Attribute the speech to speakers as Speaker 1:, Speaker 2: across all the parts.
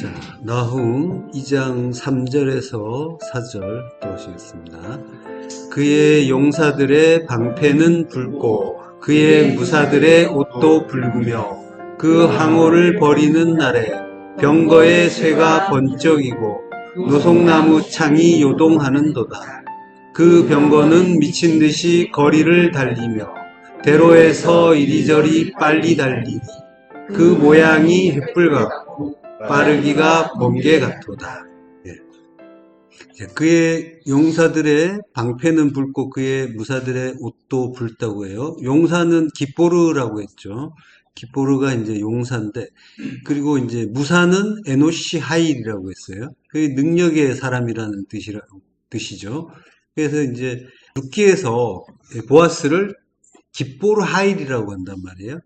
Speaker 1: 자, 나훔 2장 3절에서 4절 보시겠습니다. 그의 용사들의 방패는 붉고 그의 무사들의 옷도 붉으며 그 항오를 버리는 날에 병거의 쇠가 번쩍이고 노송나무 창이 요동하는도다. 그 병거는 미친 듯이 거리를 달리며 대로에서 이리저리 빨리 달리니 그 모양이 횃불 같고 빠르기가 번개 같도다. 그의 용사들의 방패는 붉고 그의 무사들의 옷도 붉다고 해요. 용사는 깃보르라고 했죠. 깃보르가 이제 용사인데, 그리고 이제 무사는 에노시 하일이라고 했어요. 그게 능력의 사람이라는 뜻이죠. 그래서 이제 룻기에서 보아스를 깃보르 하일이라고 한단 말이에요.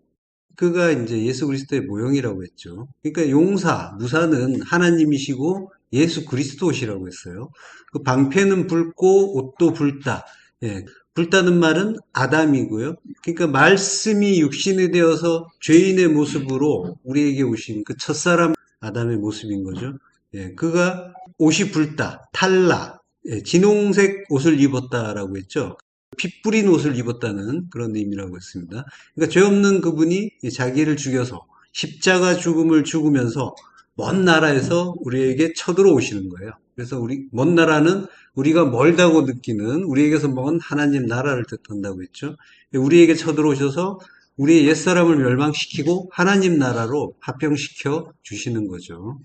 Speaker 1: 그가 이제 예수 그리스도의 모형이라고 했죠. 그러니까 용사, 무사는 하나님이시고 예수 그리스도시라고 했어요. 그 방패는 붉고 옷도 붉다. 예, 붉다는 말은 아담이고요. 그러니까 말씀이 육신이 되어서 죄인의 모습으로 우리에게 오신 그 첫사람 아담의 모습인 거죠. 예, 그가 옷이 붉다, 탈라, 예, 진홍색 옷을 입었다라고 했죠. 피 뿌린 옷을 입었다는 그런 의미라고 했습니다. 그러니까 죄 없는 그분이 자기를 죽여서 십자가 죽음을 죽으면서 먼 나라에서 우리에게 쳐들어오시는 거예요. 그래서 먼 나라는 우리가 멀다고 느끼는 우리에게서 먼 하나님 나라를 뜻한다고 했죠. 우리에게 쳐들어오셔서 우리의 옛사람을 멸망시키고 하나님 나라로 합병시켜 주시는 거죠.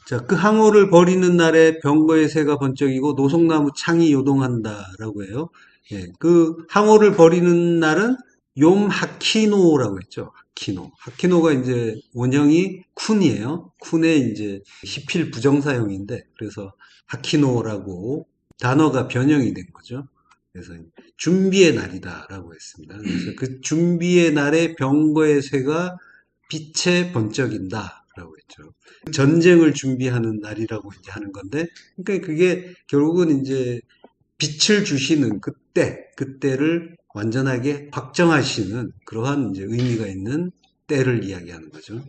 Speaker 1: 자, 그 항오를 버리는 날에 병거의 새가 번쩍이고 노송나무 창이 요동한다라고 해요. 예, 그 항오를 버리는 날은 욤 하키노라고 했죠. 하키노. 하키노가 이제 원형이 쿤이에요. 쿤의 이제 시필 부정사형인데, 그래서 하키노라고 단어가 변형이 된 거죠. 그래서 준비의 날이다라고 했습니다. 그래서 그 준비의 날에 병거의 쇠가 빛에 번쩍인다라고 했죠. 전쟁을 준비하는 날이라고 이제 하는 건데, 그러니까 그게 결국은 이제 빛을 주시는 그때를 완전하게 확정하시는 그러한 이제 의미가 있는 때를 이야기하는 거죠.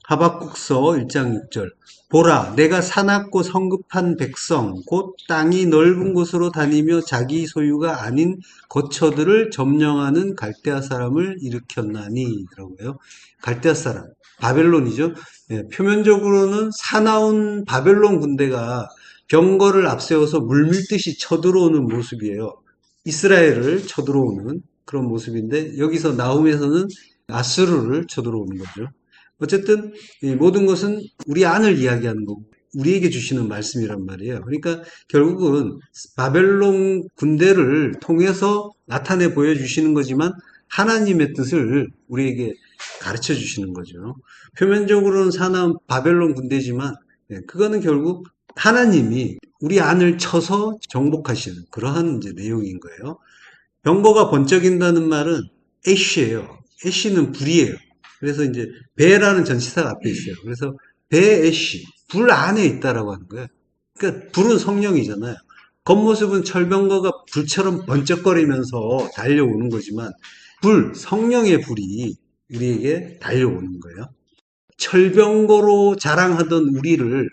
Speaker 1: 하박국서 1장 6절. 보라, 내가 사납고 성급한 백성, 곧 땅이 넓은 곳으로 다니며 자기 소유가 아닌 거처들을 점령하는 갈대아 사람을 일으켰나니. 라고요. 갈대아 사람. 바벨론이죠. 예, 표면적으로는 사나운 바벨론 군대가 병거를 앞세워서 물밀듯이 쳐들어오는 모습이에요. 이스라엘을 쳐들어오는 그런 모습인데, 여기서 나훔에서는 아수르를 쳐들어오는 거죠. 어쨌든 모든 것은 우리 안을 이야기하는 거고 우리에게 주시는 말씀이란 말이에요. 그러니까 결국은 바벨론 군대를 통해서 나타내 보여주시는 거지만 하나님의 뜻을 우리에게 가르쳐 주시는 거죠. 표면적으로는 사나운 바벨론 군대지만 그거는 결국 하나님이 우리 안을 쳐서 정복하시는 그러한 이제 내용인 거예요. 병거가 번쩍인다는 말은 애쉬예요. 애쉬는 불이에요. 그래서 이제 배라는 전치사가 앞에 있어요. 그래서 배 애쉬, 불 안에 있다라고 하는 거예요. 그러니까 불은 성령이잖아요. 겉모습은 철병거가 불처럼 번쩍거리면서 달려오는 거지만 성령의 불이 우리에게 달려오는 거예요. 철병거로 자랑하던 우리를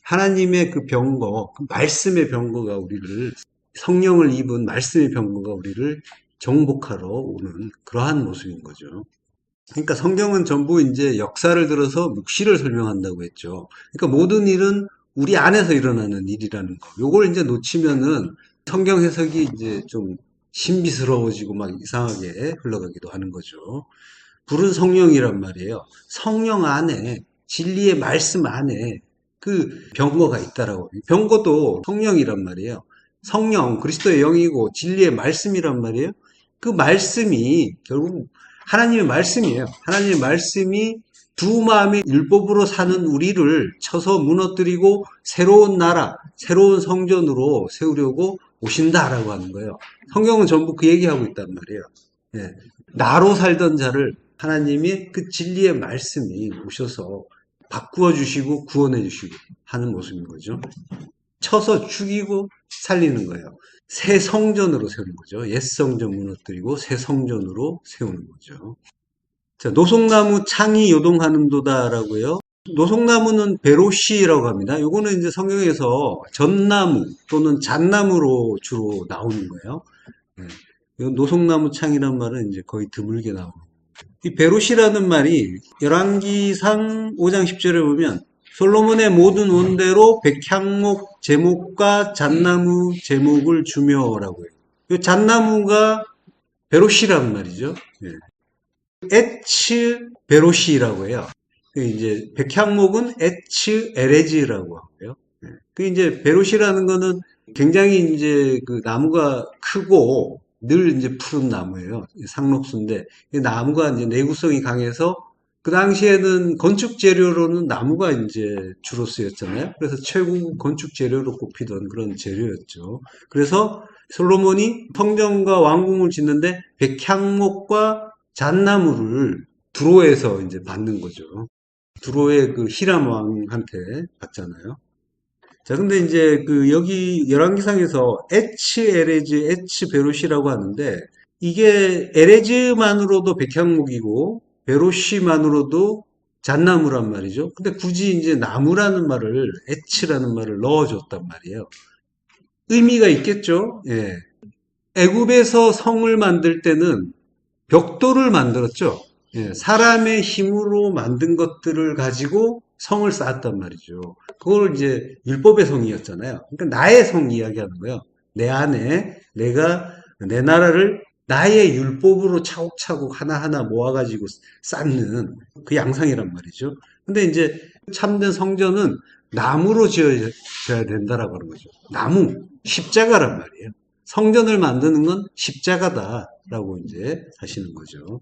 Speaker 1: 하나님의 그 병거, 그 말씀의 병거가 우리를 성령을 입은 말씀의 병거가 우리를 정복하러 오는 그러한 모습인 거죠. 그러니까 성경은 전부 이제 역사를 들어서 묵시를 설명한다고 했죠. 그러니까 모든 일은 우리 안에서 일어나는 일이라는 거. 요걸 이제 놓치면은 성경 해석이 이제 좀 신비스러워지고 막 이상하게 흘러가기도 하는 거죠. 불은 성령이란 말이에요. 성령 안에, 진리의 말씀 안에 그 병거가 있다라고. 병거도 성령이란 말이에요. 성령, 그리스도의 영이고 진리의 말씀이란 말이에요. 그 말씀이 결국 하나님의 말씀이에요. 하나님의 말씀이 두 마음의 율법으로 사는 우리를 쳐서 무너뜨리고 새로운 나라, 새로운 성전으로 세우려고 오신다라고 하는 거예요. 성경은 전부 그 얘기하고 있단 말이에요. 예. 나로 살던 자를 하나님이 그 진리의 말씀이 오셔서 바꾸어 주시고 구원해 주시고 하는 모습인 거죠. 쳐서 죽이고 살리는 거예요. 새 성전으로 세우는 거죠. 옛 성전 무너뜨리고 새 성전으로 세우는 거죠. 자, 노송나무 창이 요동하는도다라고요. 노송나무는 베로시라고 합니다. 요거는 이제 성경에서 전나무 또는 잣나무로 주로 나오는 거예요. 예. 요 노송나무 창이란 말은 이제 거의 드물게 나오는 거예요. 이 베로시라는 말이 열왕기상 5장 10절에 보면 솔로몬의 모든 원대로 백향목 제목과 잣나무 제목을 주며라고 해요. 이 잣나무가 베로시라는 말이죠. 예. 에츠 베로시라고 해요. 이제 백향목은 에츠 에레즈라고 하고요. 예. 그 이제 베로시라는 거는 굉장히 이제 그 나무가 크고 늘 이제 푸른 나무예요. 상록수인데 이 나무가 이제 내구성이 강해서 그 당시에는 건축 재료로는 나무가 이제 주로 쓰였잖아요. 그래서 최고 건축 재료로 꼽히던 그런 재료였죠. 그래서 솔로몬이 성전과 왕궁을 짓는데 백향목과 잣나무를 두로에서 이제 받는 거죠. 두로의 그 히람 왕한테 받잖아요. 자, 근데 이제 그 여기 열왕기상에서 에츠 에레즈, 에츠 베로시라고 하는데 이게 에레즈만으로도 백향목이고 베로시만으로도 잣나무란 말이죠. 근데 굳이 이제 나무라는 말을 에츠라는 말을 넣어줬단 말이에요. 의미가 있겠죠. 예. 애굽에서 성을 만들 때는 벽돌을 만들었죠. 예, 사람의 힘으로 만든 것들을 가지고 성을 쌓았단 말이죠. 그걸 이제 율법의 성이었잖아요. 그러니까 나의 성 이야기하는 거예요. 내 안에 내가 내 나라를 나의 율법으로 차곡차곡 하나하나 모아가지고 쌓는 그 양상이란 말이죠. 근데 이제 참된 성전은 나무로 지어져야 된다라고 하는 거죠. 나무, 십자가란 말이에요. 성전을 만드는 건 십자가다라고 이제 하시는 거죠.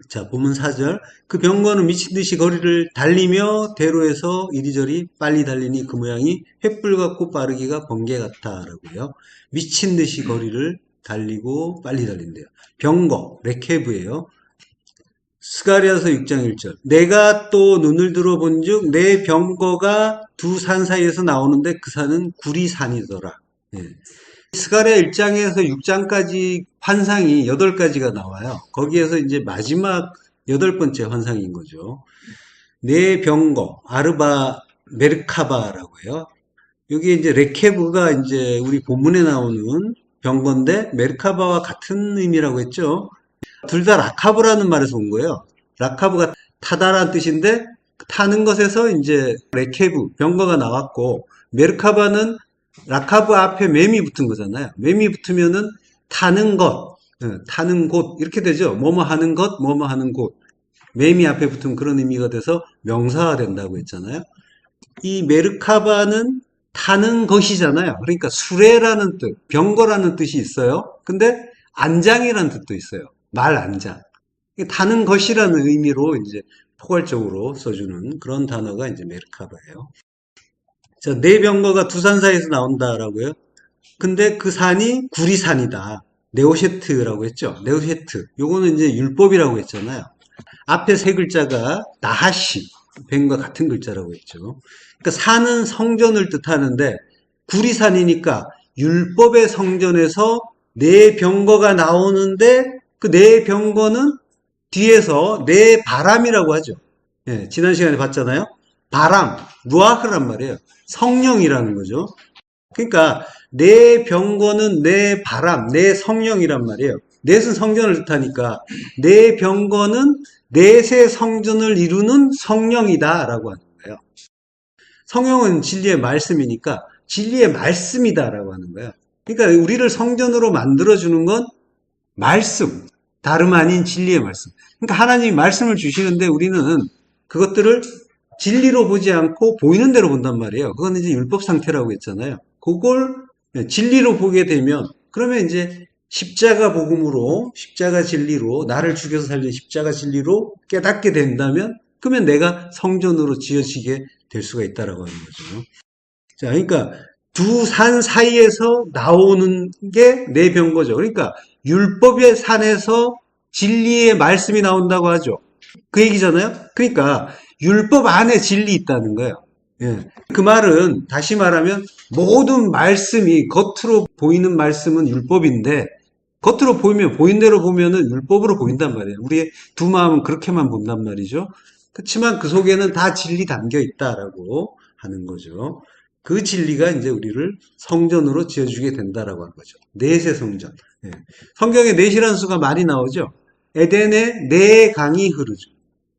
Speaker 1: 자, 본문 4절. 그 병거는 미친 듯이 거리를 달리며 대로에서 이리저리 빨리 달리니 그 모양이 횃불 같고 빠르기가 번개 같다라고요. 미친 듯이 거리를 달리고 빨리 달린대요. 병거, 레케브예요. 스가랴서 6장 1절. 내가 또 눈을 들어본즉 내 병거가 두 산 사이에서 나오는데 그 산은 구리산이더라. 예. 스가랴 1장에서 6장까지 환상이 8가지가 나와요. 거기에서 이제 마지막 8번째 환상인 거죠. 네 병거, 아르바 메르카바라고 해요. 여기 이제 레케브가 이제 우리 본문에 나오는 병거인데 메르카바와 같은 의미라고 했죠. 둘 다 라카브라는 말에서 온 거예요. 라카브가 타다라는 뜻인데 타는 것에서 이제 레케브, 병거가 나왔고 메르카바는 라카브 앞에 매미 붙은 거잖아요. 매미 붙으면은 타는 것, 타는 곳 이렇게 되죠. 뭐뭐 하는 것, 뭐뭐 하는 곳. 매미 앞에 붙은 그런 의미가 돼서 명사가 된다고 했잖아요. 이 메르카바는 타는 것이잖아요. 그러니까 수레라는 뜻, 병거라는 뜻이 있어요. 근데 안장이라는 뜻도 있어요. 말 안장. 타는 것이라는 의미로 이제 포괄적으로 써주는 그런 단어가 이제 메르카바예요. 자, 네 병거가 두 산 사이에서 나온다라고요. 근데 그 산이 구리산이다. 네오셰트라고 했죠. 네오셰트. 요거는 이제 율법이라고 했잖아요. 앞에 세 글자가 나하시, 뱀과 같은 글자라고 했죠. 그러니까 산은 성전을 뜻하는데 구리산이니까 율법의 성전에서 네 병거가 나오는데 그 네 병거는 뒤에서 네 바람이라고 하죠. 예, 지난 시간에 봤잖아요. 바람, 루아흐란 말이에요. 성령이라는 거죠. 그러니까 내 병거는 내 바람, 내 성령이란 말이에요. 넷은 성전을 뜻하니까 내 병거는 넷의 성전을 이루는 성령이다라고 하는 거예요. 성령은 진리의 말씀이니까 진리의 말씀이다라고 하는 거예요. 그러니까 우리를 성전으로 만들어주는 건 말씀, 다름 아닌 진리의 말씀. 그러니까 하나님이 말씀을 주시는데 우리는 그것들을 진리로 보지 않고 보이는 대로 본단 말이에요. 그건 이제 율법 상태라고 했잖아요. 그걸 진리로 보게 되면 그러면 이제 십자가 복음으로 십자가 진리로 나를 죽여서 살린 십자가 진리로 깨닫게 된다면 그러면 내가 성전으로 지어지게 될 수가 있다라고 하는 거죠. 자, 그러니까 두 산 사이에서 나오는 게 내 병거죠. 그러니까 율법의 산에서 진리의 말씀이 나온다고 하죠. 그 얘기잖아요. 그러니까 율법 안에 진리 있다는 거예요. 예. 그 말은 다시 말하면 모든 말씀이 겉으로 보이는 말씀은 율법인데 겉으로 보이면 보인 대로 보면은 율법으로 보인단 말이에요. 우리의 두 마음은 그렇게만 본단 말이죠. 그렇지만 그 속에는 다 진리 담겨 있다라고 하는 거죠. 그 진리가 이제 우리를 성전으로 지어주게 된다라고 하는 거죠. 넷의 성전. 예. 성경에 넷이라는 수가 많이 나오죠. 에덴에 네 강이 흐르죠.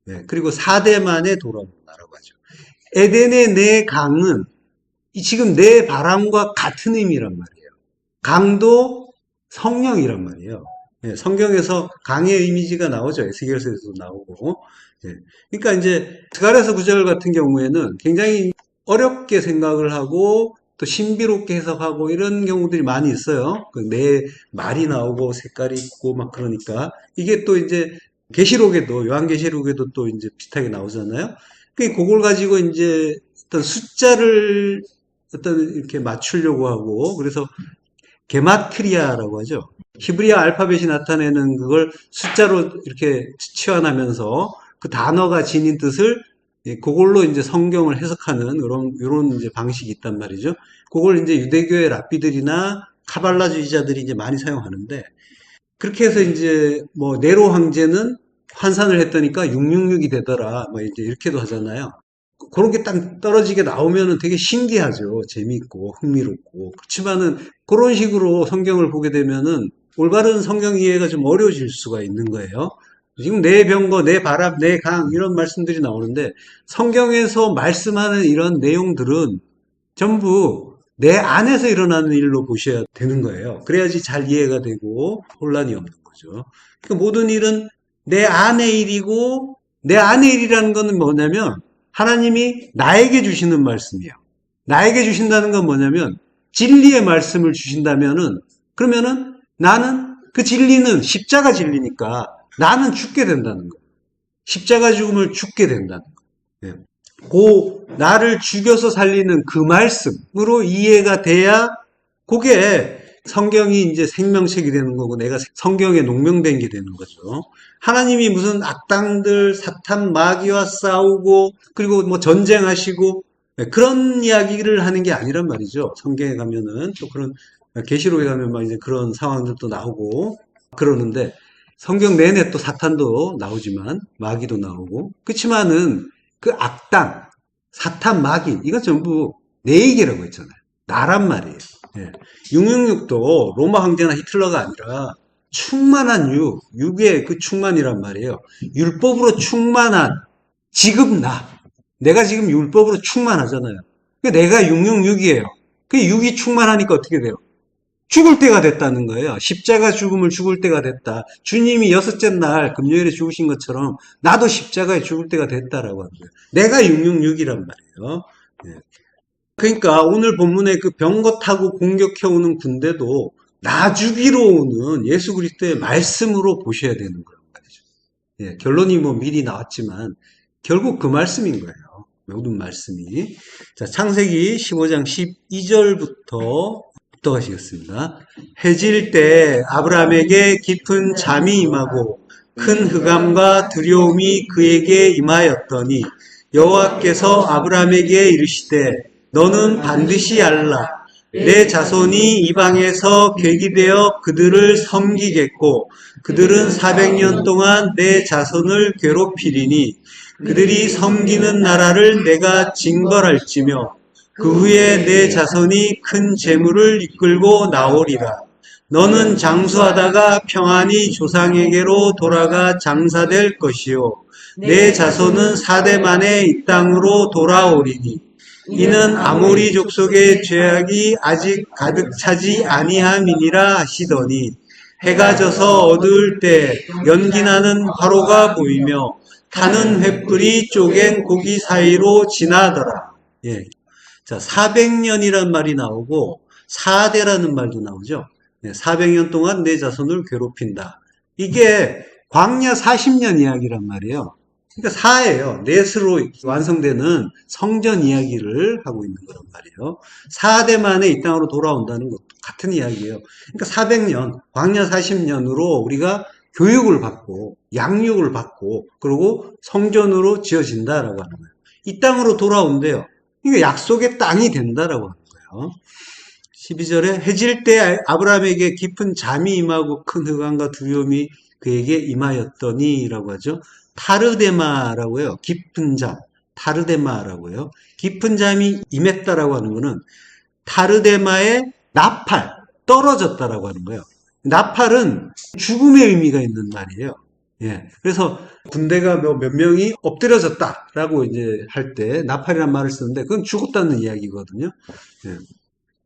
Speaker 1: 예. 그리고 4대 만에 돌아온다라고 하죠. 에덴의 네 강은 지금 네 바람과 같은 의미란 말이에요. 강도 성령이란 말이에요. 예, 성경에서 강의 이미지가 나오죠. 에스겔서에도 나오고. 예, 그러니까 이제 스가랴서 9절 같은 경우에는 굉장히 어렵게 생각을 하고 또 신비롭게 해석하고 이런 경우들이 많이 있어요. 내 말이 나오고 색깔이 있고 막 그러니까 이게 또 이제 계시록에도 요한계시록에도 또 이제 비슷하게 나오잖아요. 그걸 가지고 이제 어떤 숫자를 어떤 이렇게 맞추려고 하고 그래서 게마트리아라고 하죠. 히브리어 알파벳이 나타내는 그걸 숫자로 이렇게 치환하면서 그 단어가 지닌 뜻을 그걸로 이제 성경을 해석하는 이런 이제 방식이 있단 말이죠. 그걸 이제 유대교의 랍비들이나 카발라주의자들이 이제 많이 사용하는데 그렇게 해서 이제 뭐 네로 황제는 환산을 했더니까 666이 되더라. 뭐 이제 이렇게도 하잖아요. 그런 게 딱 떨어지게 나오면은 되게 신기하죠. 재미있고 흥미롭고. 그렇지만은 그런 식으로 성경을 보게 되면은 올바른 성경 이해가 좀 어려워질 수가 있는 거예요. 지금 내 병거, 내 바람, 내 강 이런 말씀들이 나오는데 성경에서 말씀하는 이런 내용들은 전부 내 안에서 일어나는 일로 보셔야 되는 거예요. 그래야지 잘 이해가 되고 혼란이 없는 거죠. 그러니까 모든 일은 내 안의 일이고 내 안의 일이라는 것은 뭐냐면 하나님이 나에게 주시는 말씀이에요. 나에게 주신다는 건 뭐냐면 진리의 말씀을 주신다면은 그러면은 나는 그 진리는 십자가 진리니까 나는 죽게 된다는 거예요. 십자가 죽음을 죽게 된다는 거예요. 예. 그 나를 죽여서 살리는 그 말씀으로 이해가 돼야 그게 성경이 이제 생명책이 되는 거고 내가 성경에 농명된 게 되는 거죠. 하나님이 무슨 악당들, 사탄, 마귀와 싸우고 그리고 뭐 전쟁하시고 그런 이야기를 하는 게 아니란 말이죠. 성경에 가면은 또 그런 계시록에 가면 막 이제 그런 상황들도 나오고 그러는데 성경 내내 또 사탄도 나오지만 마귀도 나오고 그렇지만은 그 악당, 사탄, 마귀 이거 전부 내 얘기라고 했잖아요. 나란 말이에요. 예. 666도 로마 황제나 히틀러가 아니라 충만한 육의 그 충만이란 말이에요. 율법으로 충만한 지금 내가 지금 율법으로 충만하잖아요. 그러니까 내가 666이에요. 그 육이 충만하니까 어떻게 돼요? 죽을 때가 됐다는 거예요. 십자가 죽음을 죽을 때가 됐다. 주님이 여섯째 날 금요일에 죽으신 것처럼 나도 십자가에 죽을 때가 됐다라고 하는 거예요. 내가 666이란 말이에요. 예. 그러니까 오늘 본문에 그 병거 타고 공격해오는 군대도 나 죽이러 오는 예수 그리스도의 말씀으로 보셔야 되는 거란 말이죠. 예, 결론이 뭐 미리 나왔지만 결국 그 말씀인 거예요. 모든 말씀이. 자, 창세기 15장 12절부터 묵독하시겠습니다. 해질 때 아브라함에게 깊은 잠이 임하고 큰 흑암과 두려움이 그에게 임하였더니 여호와께서 아브라함에게 이르시되 너는 반드시 알라. 내 자손이 이방에서 계기되어 그들을 섬기겠고 그들은 400년 동안 내 자손을 괴롭히리니 그들이 섬기는 나라를 내가 징벌할지며 그 후에 내 자손이 큰 재물을 이끌고 나오리라. 너는 장수하다가 평안히 조상에게로 돌아가 장사될 것이요. 내 자손은 4대 만에 이 땅으로 돌아오리니 이는 아모리 족속의 죄악이 아직 가득 차지 아니함이니라 하시더니 해가 져서 어두울 때 연기나는 화로가 보이며 타는 횃불이 쪼갠 고기 사이로 지나더라. 예. 자, 400년이란 말이 나오고 4대라는 말도 나오죠. 400년 동안 내 자손을 괴롭힌다. 이게 광야 40년 이야기란 말이에요. 그러니까 4예요. 넷으로 완성되는 성전 이야기를 하고 있는 거란 말이에요. 4대 만에 이 땅으로 돌아온다는 것도 같은 이야기예요. 그러니까 400년, 광야 40년으로 우리가 교육을 받고 양육을 받고 그리고 성전으로 지어진다라고 하는 거예요. 이 땅으로 돌아온대요. 이게 약속의 땅이 된다라고 하는 거예요. 12절에 해질 때 아브라함에게 깊은 잠이 임하고 큰 흑암과 두려움이 그에게 임하였더니 라고 하죠. 타르데마라고 해요. 깊은 잠. 타르데마라고 해요. 깊은 잠이 임했다라고 하는 거는 타르데마의 나팔, 떨어졌다라고 하는 거예요. 나팔은 죽음의 의미가 있는 말이에요. 예. 그래서 군대가 몇 명이 엎드려졌다라고 이제 할 때 나팔이란 말을 쓰는데 그건 죽었다는 이야기거든요. 예.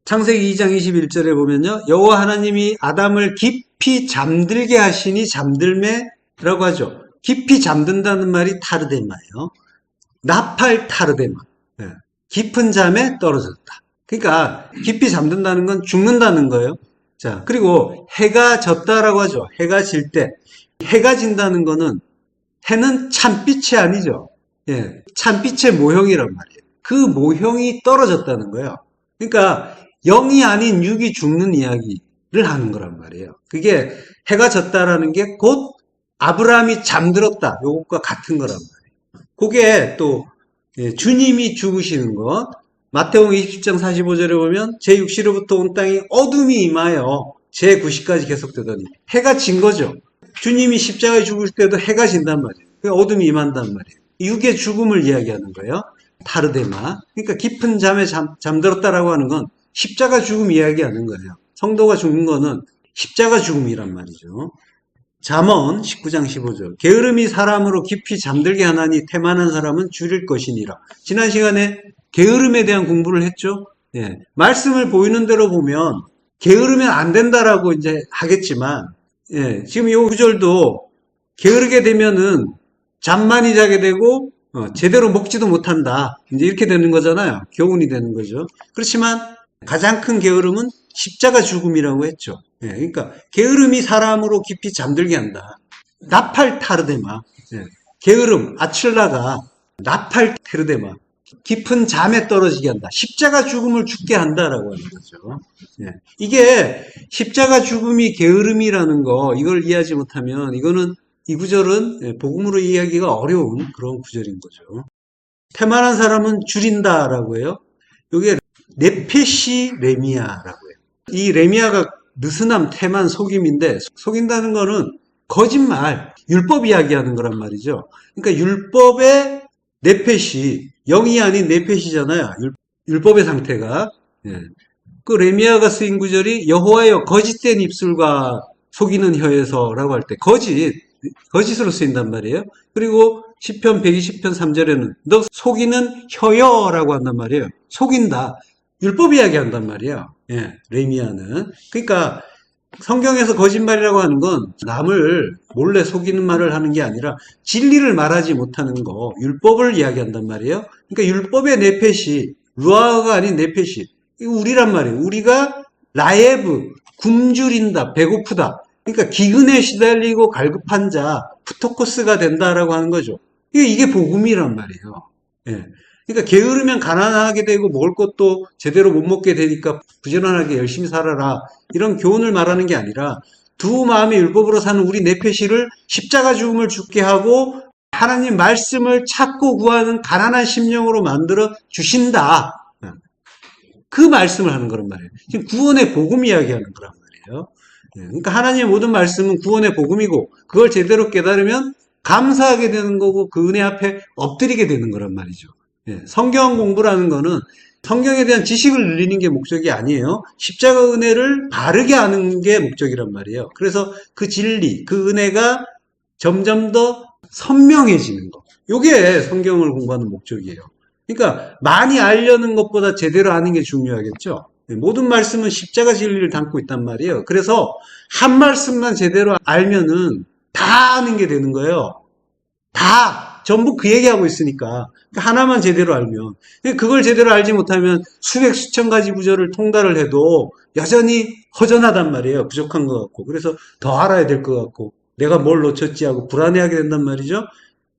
Speaker 1: 창세기 2장 21절에 보면요. 여호와 하나님이 아담을 깊이 잠들게 하시니 잠들매라고 하죠. 깊이 잠든다는 말이 타르데마예요. 나팔 타르데마. 예. 깊은 잠에 떨어졌다. 그러니까 깊이 잠든다는 건 죽는다는 거예요. 자, 그리고 해가 졌다라고 하죠. 해가 질 때. 해가 진다는 거는 해는 참빛이 아니죠. 예. 참빛의 모형이란 말이에요. 그 모형이 떨어졌다는 거예요. 그러니까 영이 아닌 육이 죽는 이야기를 하는 거란 말이에요. 그게 해가 졌다라는 게 곧 아브라함이 잠들었다. 요것과 같은 거란 말이에요. 그게 또 주님이 죽으시는 것. 마태복음 20장 45절에 보면 제6시로부터 온 땅이 어둠이 임하여 제9시까지 계속되더니 해가 진 거죠. 주님이 십자가에 죽을 때도 해가 진단 말이에요. 어둠이 임한단 말이에요. 육의 죽음을 이야기하는 거예요. 타르데마. 그러니까 깊은 잠에 잠들었다라고 하는 건 십자가 죽음 이야기하는 거예요. 성도가 죽는 거는 십자가 죽음이란 말이죠. 잠언 19장 15절. 게으름이 사람으로 깊이 잠들게 하나니 태만한 사람은 줄일 것이니라. 지난 시간에 게으름에 대한 공부를 했죠. 예. 말씀을 보이는 대로 보면 게으르면 안 된다라고 이제 하겠지만, 예. 지금 이 구절도 게으르게 되면은 잠 많이 자게 되고 제대로 먹지도 못한다. 이제 이렇게 되는 거잖아요. 교훈이 되는 거죠. 그렇지만 가장 큰 게으름은 십자가 죽음이라고 했죠. 예, 그러니까 게으름이 사람으로 깊이 잠들게 한다. 나팔 타르데마. 예, 게으름 아칠라가 나팔 테르데마. 깊은 잠에 떨어지게 한다. 십자가 죽음을 죽게 한다라고 하는 거죠. 예, 이게 십자가 죽음이 게으름이라는 거 이걸 이해하지 못하면 이거는 이 구절은 복음으로 이해하기가 어려운 그런 구절인 거죠. 태만한 사람은 줄인다라고 해요. 이게 네페시 레미아라고 해요. 이 레미아가 느슨함, 태만, 속임인데 속인다는 거는 거짓말, 율법 이야기하는 거란 말이죠. 그러니까 율법의 네페시, 영이 아닌 네페시잖아요. 율법의 상태가. 예. 그 레미아가 쓰인 구절이 여호와여 거짓된 입술과 속이는 혀에서라고 할 때 거짓으로 쓰인단 말이에요. 그리고 시편 120편 3절에는 너 속이는 혀여라고 한단 말이에요. 속인다. 율법 이야기한단 말이에요. 예, 레미야는. 그러니까 성경에서 거짓말이라고 하는 건 남을 몰래 속이는 말을 하는 게 아니라 진리를 말하지 못하는 거, 율법을 이야기한단 말이에요. 그러니까 율법의 네페시, 루아가 아닌 네페시. 이거 우리란 말이에요. 우리가 라예브, 굶주린다, 배고프다. 그러니까 기근에 시달리고 갈급한 자, 프토코스가 된다라고 하는 거죠. 이게 복음이란 말이에요. 예. 그러니까 게으르면 가난하게 되고 먹을 것도 제대로 못 먹게 되니까 부지런하게 열심히 살아라. 이런 교훈을 말하는 게 아니라 두 마음의 율법으로 사는 우리 네페시를 십자가 죽음을 죽게 하고 하나님 말씀을 찾고 구하는 가난한 심령으로 만들어 주신다. 그 말씀을 하는 거란 말이에요. 지금 구원의 복음 이야기하는 거란 말이에요. 그러니까 하나님의 모든 말씀은 구원의 복음이고 그걸 제대로 깨달으면 감사하게 되는 거고 그 은혜 앞에 엎드리게 되는 거란 말이죠. 성경 공부라는 거는 성경에 대한 지식을 늘리는 게 목적이 아니에요. 십자가 은혜를 바르게 아는 게 목적이란 말이에요. 그래서 그 진리, 그 은혜가 점점 더 선명해지는 거. 이게 성경을 공부하는 목적이에요. 그러니까 많이 알려는 것보다 제대로 아는 게 중요하겠죠. 모든 말씀은 십자가 진리를 담고 있단 말이에요. 그래서 한 말씀만 제대로 알면은 다 아는 게 되는 거예요. 다 전부 그 얘기하고 있으니까 하나만 제대로 알면 그걸 제대로 알지 못하면 수백 수천 가지 구절을 통달을 해도 여전히 허전하단 말이에요. 부족한 것 같고 그래서 더 알아야 될 것 같고 내가 뭘 놓쳤지 하고 불안해하게 된단 말이죠.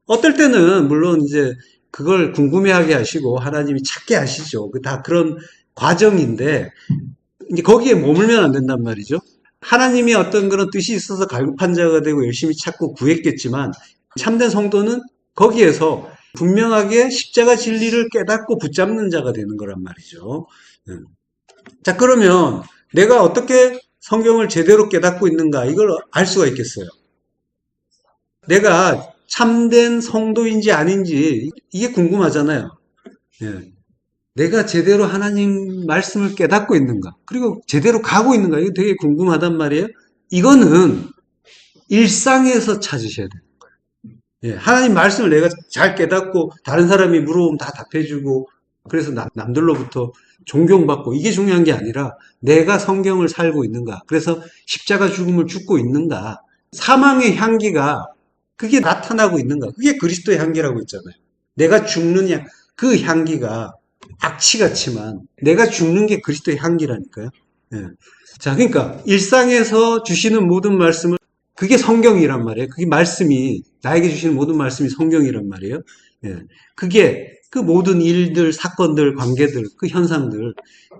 Speaker 1: 어떨 때는 물론 이제 그걸 궁금해하게 하시고 하나님이 찾게 하시죠. 다 그런 과정인데 이제 거기에 머물면 안 된단 말이죠. 하나님이 어떤 그런 뜻이 있어서 갈급한 자가 되고 열심히 찾고 구했겠지만 참된 성도는 거기에서 분명하게 십자가 진리를 깨닫고 붙잡는 자가 되는 거란 말이죠. 자, 그러면 내가 어떻게 성경을 제대로 깨닫고 있는가, 이걸 알 수가 있겠어요. 내가 참된 성도인지 아닌지, 이게 궁금하잖아요. 예. 내가 제대로 하나님 말씀을 깨닫고 있는가, 그리고 제대로 가고 있는가, 이거 되게 궁금하단 말이에요. 이거는 일상에서 찾으셔야 돼요. 예, 하나님 말씀을 내가 잘 깨닫고 다른 사람이 물어보면 다 답해주고 그래서 남들로부터 존경받고 이게 중요한 게 아니라 내가 성경을 살고 있는가, 그래서 십자가 죽음을 죽고 있는가, 사망의 향기가 그게 나타나고 있는가, 그게 그리스도의 향기라고 있잖아요. 내가 죽느냐, 그 향기가 악취 같지만 내가 죽는 게 그리스도의 향기라니까요. 예. 자, 그러니까 일상에서 주시는 모든 말씀을, 그게 성경이란 말이에요. 그게 말씀이, 나에게 주시는 모든 말씀이 성경이란 말이에요. 예. 그게 그 모든 일들, 사건들, 관계들, 그 현상들,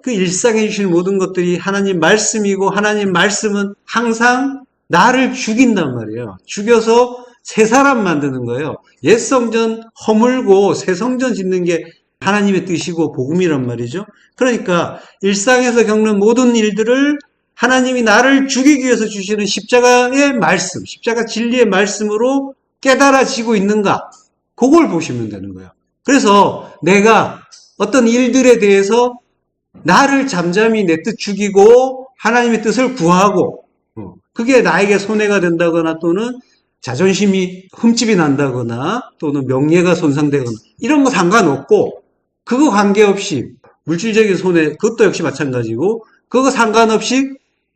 Speaker 1: 그 일상에 주시는 모든 것들이 하나님 말씀이고, 하나님 말씀은 항상 나를 죽인단 말이에요. 죽여서 새 사람 만드는 거예요. 옛 성전 허물고 새 성전 짓는 게 하나님의 뜻이고 복음이란 말이죠. 그러니까 일상에서 겪는 모든 일들을 하나님이 나를 죽이기 위해서 주시는 십자가의 말씀, 십자가 진리의 말씀으로 깨달아지고 있는가? 그걸 보시면 되는 거예요. 그래서 내가 어떤 일들에 대해서 나를 잠잠히 내 뜻 죽이고 하나님의 뜻을 구하고, 그게 나에게 손해가 된다거나 또는 자존심이 흠집이 난다거나 또는 명예가 손상되거나 이런 거 상관없고, 그거 관계없이 물질적인 손해, 그것도 역시 마찬가지고, 그거 상관없이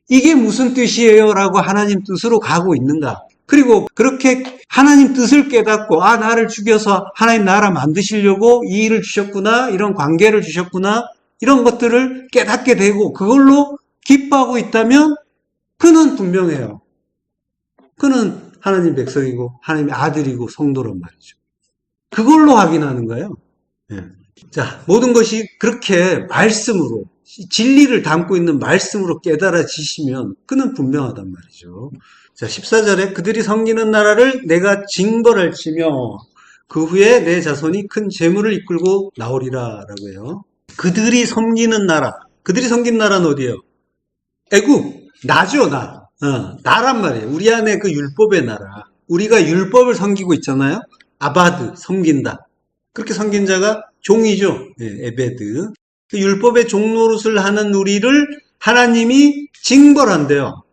Speaker 1: 이게 무슨 뜻이에요? 라고 하나님 뜻으로 가고 있는가? 그리고 그렇게 하나님 뜻을 깨닫고, 아, 나를 죽여서 하나님 나라 만드시려고 이 일을 주셨구나, 이런 관계를 주셨구나, 이런 것들을 깨닫게 되고 그걸로 기뻐하고 있다면 그는 분명해요. 그는 하나님 백성이고 하나님의 아들이고 성도란 말이죠. 그걸로 확인하는 거예요. 예. 자, 모든 것이 그렇게 말씀으로, 진리를 담고 있는 말씀으로 깨달아지시면 그는 분명하단 말이죠. 자, 14절에 그들이 섬기는 나라를 내가 징벌할지며 그 후에 내 자손이 큰 재물을 이끌고 나오리라 라고 해요. 그들이 섬기는 나라, 그들이 섬긴 나라는 어디예요? 애굽, 나죠, 나. 나란 말이에요. 우리 안에 그 율법의 나라. 우리가 율법을 섬기고 있잖아요. 아바드, 섬긴다. 그렇게 섬긴 자가 종이죠. 예, 에베드. 그 율법의 종노릇을 하는 우리를 하나님이 징벌한대요.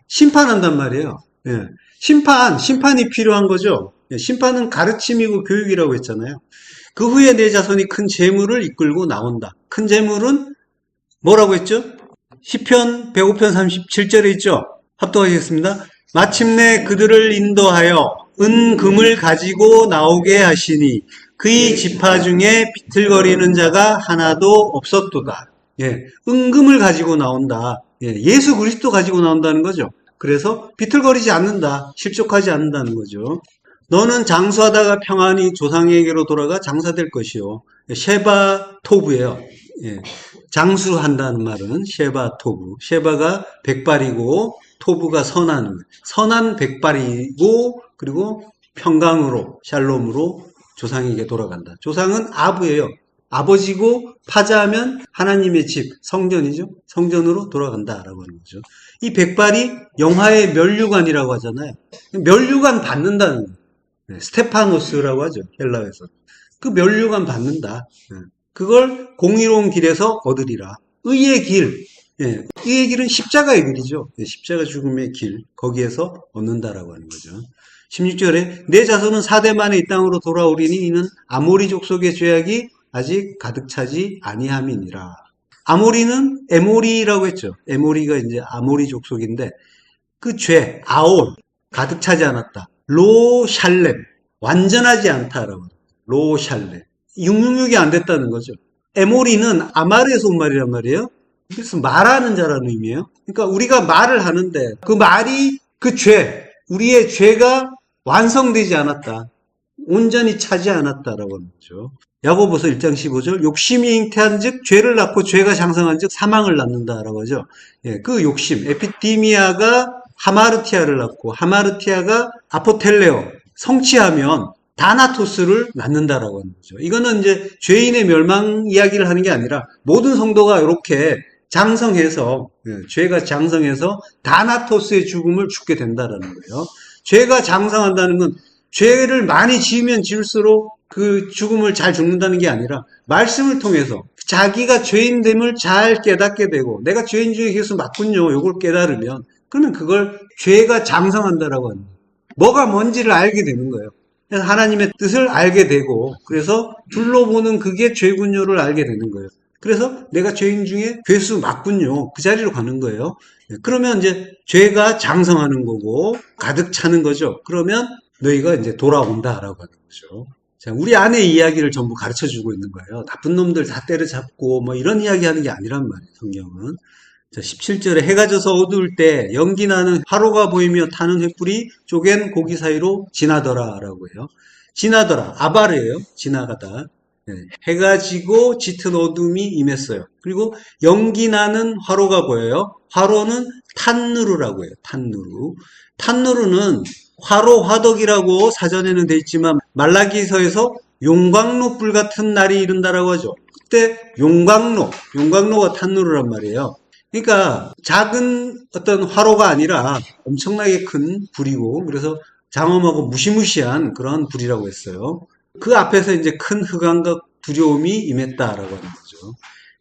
Speaker 1: 심판한단 말이에요. 예, 심판이 필요한 거죠. 예, 심판은 가르침이고 교육이라고 했잖아요. 그 후에 내 자손이 큰 재물을 이끌고 나온다. 큰 재물은 뭐라고 했죠? 시편 105편 37절에 있죠. 합독하겠습니다. 마침내 그들을 인도하여 은금을 가지고 나오게 하시니 그의 지파 중에 비틀거리는 자가 하나도 없었도다. 예, 은금을 가지고 나온다. 예, 예수 그리스도 가지고 나온다는 거죠. 그래서 비틀거리지 않는다. 실족하지 않는다는 거죠. 너는 장수하다가 평안히 조상에게로 돌아가 장사될 것이요. 셰바 토브예요. 예, 장수한다는 말은 셰바 토브. 셰바가 백발이고 토브가 선한 백발이고, 그리고 평강으로 샬롬으로 조상에게 돌아간다. 조상은 아부예요. 아버지고 파자하면 하나님의 집, 성전이죠. 성전으로 돌아간다라고 하는 거죠. 이 백발이 영화의 면류관이라고 하잖아요. 면류관 받는다는 거예요. 스테파노스라고 하죠. 헬라에서. 그 면류관 받는다. 그걸 공의로운 길에서 얻으리라. 의의 길. 예, 의의 길은 십자가의 길이죠. 십자가 죽음의 길. 거기에서 얻는다라고 하는 거죠. 16절에 내 자손은 4대 만에 이 땅으로 돌아오리니 이는 아모리 족속의 죄악이 아직 가득 차지 아니함이니라. 아모리는 에모리라고 했죠. 에모리가 이제 아모리 족속인데 그 죄, 아올, 가득 차지 않았다. 로샬렘, 완전하지 않다라고. 로샬렘. 666이 안 됐다는 거죠. 에모리는 아마르에서 온 말이란 말이에요. 그래서 말하는 자라는 의미예요. 그러니까 우리가 말을 하는데 그 말이, 그 죄, 우리의 죄가 완성되지 않았다. 온전히 차지 않았다라고 하는 거죠. 야고보서 1장 15절 욕심이 잉태한 즉 죄를 낳고 죄가 장성한 즉 사망을 낳는다라고 하죠. 예, 그 욕심, 에피디미아가 하마르티아를 낳고 하마르티아가 아포텔레오, 성취하면 다나토스를 낳는다라고 하는 거죠. 이거는 이제 죄인의 멸망 이야기를 하는 게 아니라 모든 성도가 이렇게 장성해서, 죄가 장성해서 다나토스의 죽음을 죽게 된다라는 거예요. 죄가 장성한다는 건 죄를 많이 지으면 지을수록 그 죽음을 잘 죽는다는 게 아니라 말씀을 통해서 자기가 죄인됨을 잘 깨닫게 되고 내가 죄인 중에 계속 맞군요. 요걸 깨달으면 그러면 그걸 죄가 장성한다라고 합니다. 뭐가 뭔지를 알게 되는 거예요. 그래서 하나님의 뜻을 알게 되고 그래서 둘러보는 그게 죄군요를 알게 되는 거예요. 그래서 내가 죄인 중에 괴수 맞군요. 그 자리로 가는 거예요. 그러면 이제 죄가 장성하는 거고 가득 차는 거죠. 그러면 너희가 이제 돌아온다라고 하는 거죠. 자, 우리 안의 이야기를 전부 가르쳐 주고 있는 거예요. 나쁜 놈들 다 때려잡고 뭐 이런 이야기 하는 게 아니란 말이에요. 성경은. 자, 17절에 해가 져서 어두울 때 연기 나는 화로가 보이며 타는 횃불이 쪼갠 고기 사이로 지나더라 라고 해요. 지나더라. 아바르예요. 지나가다. 해가 지고 짙은 어둠이 임했어요. 그리고 연기 나는 화로가 보여요. 화로는 탄누르라고 해요. 탄누르. 탄누르는 화로 화덕이라고 사전에는 돼 있지만 말라기서에서 용광로 불 같은 날이 이른다라고 하죠. 그때 용광로가 탄누르란 말이에요. 그러니까 작은 어떤 화로가 아니라 엄청나게 큰 불이고 그래서 장엄하고 무시무시한 그런 불이라고 했어요. 그 앞에서 이제 큰 흑암과 두려움이 임했다라고 하는 거죠.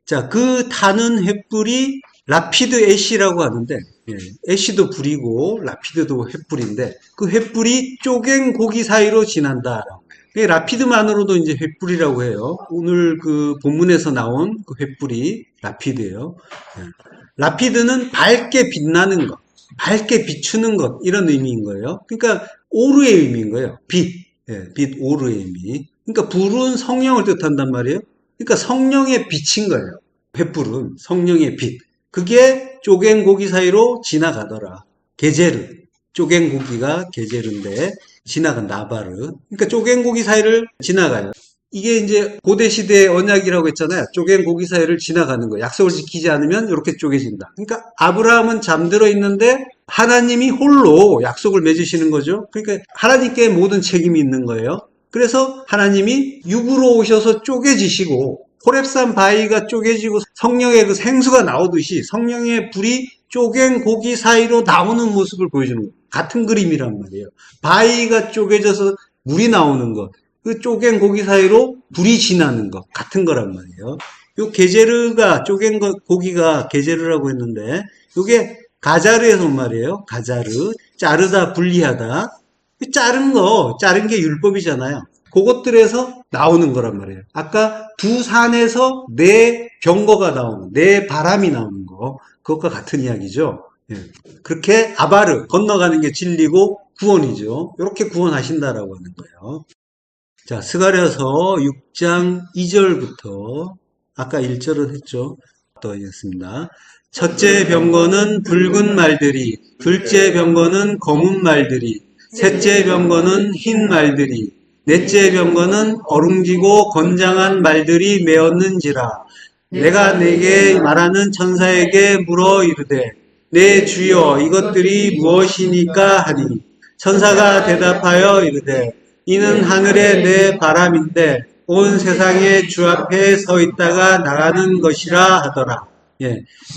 Speaker 1: 자, 그 타는 횃불이 라피드 애쉬라고 하는데 애쉬도 불이고 라피드도 횃불인데 그 횃불이 쪼갠 고기 사이로 지난다라고. 라피드만으로도 이제 횃불이라고 해요. 오늘 그 본문에서 나온 그 횃불이 라피드예요. 라피드는 밝게 빛나는 것, 밝게 비추는 것 이런 의미인 거예요. 그러니까 오르의 의미인 거예요. 빛 오르의 의미. 그러니까 불은 성령을 뜻한단 말이에요. 그러니까 성령의 빛인 거예요. 횃불은 성령의 빛. 그게 쪼갠 고기 사이로 지나가더라. 게제르. 쪼갠 고기가 게제르인데 지나간 나바르. 그러니까 쪼갠 고기 사이를 지나가요. 이게 이제 고대 시대의 언약이라고 했잖아요. 쪼갠 고기 사이를 지나가는 거예요. 약속을 지키지 않으면 이렇게 쪼개진다. 그러니까 아브라함은 잠들어 있는데 하나님이 홀로 약속을 맺으시는 거죠. 그러니까 하나님께 모든 책임이 있는 거예요. 그래서 하나님이 육으로 오셔서 쪼개지시고 호렙산 바위가 쪼개지고 성령의 그 생수가 나오듯이 성령의 불이 쪼갠 고기 사이로 나오는 모습을 보여주는 거예요. 같은 그림이란 말이에요. 바위가 쪼개져서 물이 나오는 것, 그 쪼갠 고기 사이로 불이 지나는 것 같은 거란 말이에요. 요 게제르가 쪼갠 고기가 게제르라고 했는데 이게 가자르에서 온 말이에요. 가자르, 자르다, 분리하다. 자른 게 율법이잖아요. 그것들에서 나오는 거란 말이에요. 아까 두 산에서 네 병거가 나오는, 네 바람이 나오는 거. 그것과 같은 이야기죠. 그렇게 아바르, 건너가는 게 진리고 구원이죠. 이렇게 구원하신다라고 하는 거예요. 자, 스가랴서 6장 2절부터 아까 1절을 했죠. 또 하겠습니다. 첫째 병거는 붉은 말들이, 둘째 병거는 검은 말들이, 셋째 병거는 흰 말들이, 넷째 병거는 어룽지고 건장한 말들이 메었는지라. 내가 내게 말하는 천사에게 물어 이르되 내 주여 이것들이 무엇이니까 하니 천사가 대답하여 이르되 이는 하늘의 내 바람인데 온 세상의 주 앞에 서 있다가 나가는 것이라 하더라.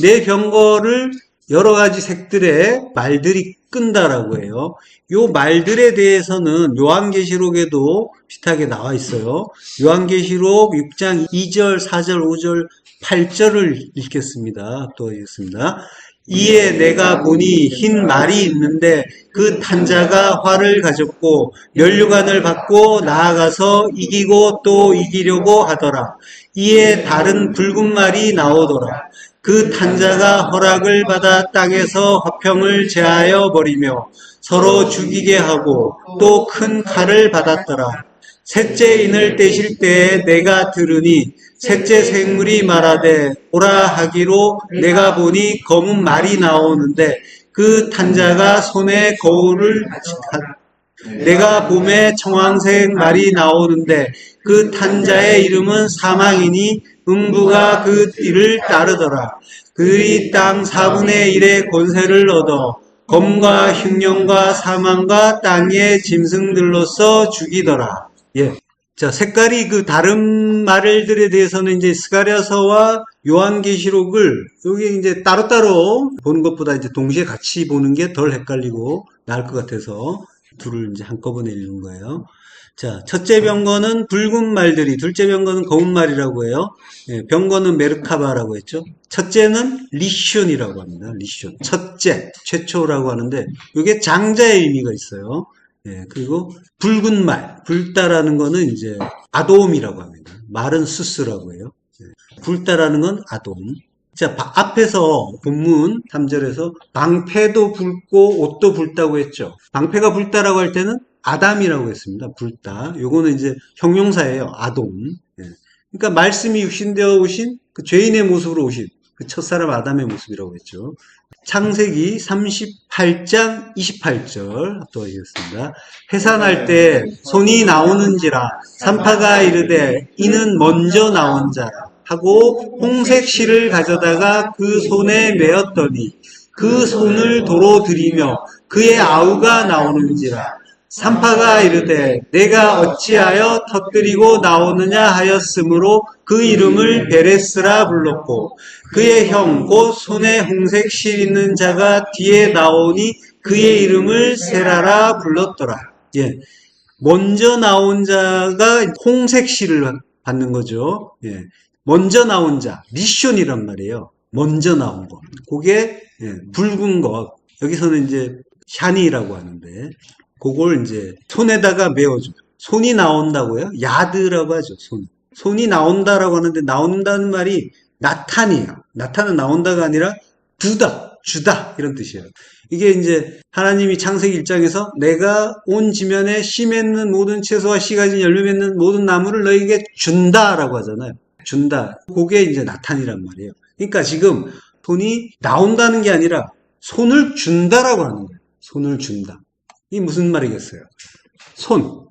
Speaker 1: 내 병거를 여러 가지 색들의 말들이 끈다라고 해요. 요 말들에 대해서는 요한계시록에도 비슷하게 나와 있어요. 요한계시록 6장 2절, 4절, 5절, 8절을 읽겠습니다. 또 읽겠습니다. 이에 내가 보니 흰 말이 있는데 그 탄자가 활을 가졌고 면류관을 받고 나아가서 이기고 또 이기려고 하더라. 이에 다른 붉은 말이 나오더라. 그 탄자가 허락을 받아 땅에서 화평을 제하여 버리며 서로 죽이게 하고 또 큰 칼을 받았더라. 셋째 인을 떼실 때에 내가 들으니 셋째 생물이 말하되 오라 하기로 내가 보니 검은 말이 나오는데 그 탄자가 손에 거울을 내가 봄에 청황색 말이 나오는데 그 탄자의 이름은 사망이니 음부가 그 뒤를 따르더라. 그의 땅 4분의 1의 권세를 얻어 검과 흉년과 사망과 땅의 짐승들로서 죽이더라. 자, 색깔이 그 다른 말들에 대해서는 이제 스가랴서와 요한계시록을 여기 이제 따로따로 보는 것보다 이제 동시에 같이 보는 게 덜 헷갈리고 나을 것 같아서 둘을 이제 한꺼번에 읽는 거예요. 자, 첫째 병거는 붉은 말들이, 둘째 병거는 검은 말이라고 해요. 예, 병거는 메르카바라고 했죠. 첫째는 리슌이라고 합니다. 리슌. 첫째, 최초라고 하는데 이게 장자의 의미가 있어요. 예, 그리고 붉은 말, 붉다라는 거는 이제 아돔이라고 합니다. 말은 수스라고 해요. 예, 붉다라는 건 아돔. 자, 앞에서 본문 3절에서 방패도 붉고 옷도 붉다고 했죠. 방패가 붉다라고 할 때는 아담이라고 했습니다. 붉다. 요거는 이제 형용사예요. 아돔. 예. 그러니까 말씀이 육신되어 오신 그 죄인의 모습으로 오신 그 첫사람 아담의 모습이라고 했죠. 창세기 38장 28절 합독하겠습니다. 해산할 때 손이 나오는지라 산파가 이르되 이는 먼저 나온 자라 하고 홍색 실을 가져다가 그 손에 메었더니 그 손을 도로 들이며 그의 아우가 나오는지라 산파가 이르되 내가 어찌하여 터뜨리고 나오느냐 하였으므로 그 이름을 베레스라 불렀고 그의 형 곧 손에 홍색 실 있는 자가 뒤에 나오니 그의 이름을 세라라 불렀더라. 예, 먼저 나온 자가 홍색 실을 받는 거죠. 예, 먼저 나온 자, 미션이란 말이에요. 먼저 나온 것. 그게 예, 붉은 것. 여기서는 이제 샤니라고 하는데 그걸 이제 손에다가 메어줘요. 손이 나온다고요? 야드라고 하죠. 손이 나온다라고 하는데 나온다는 말이 나탄이에요. 나탄은 나온다가 아니라 두다, 주다 이런 뜻이에요. 이게 이제 하나님이 창세기 1장에서 내가 온 지면에 씨 맺는 모든 채소와 씨 가진 열매 맺는 모든 나무를 너에게 준다라고 하잖아요. 준다. 그게 이제 나탄이란 말이에요. 그러니까 지금 손이 나온다는 게 아니라 손을 준다라고 하는 거예요. 손을 준다. 이 무슨 말이겠어요?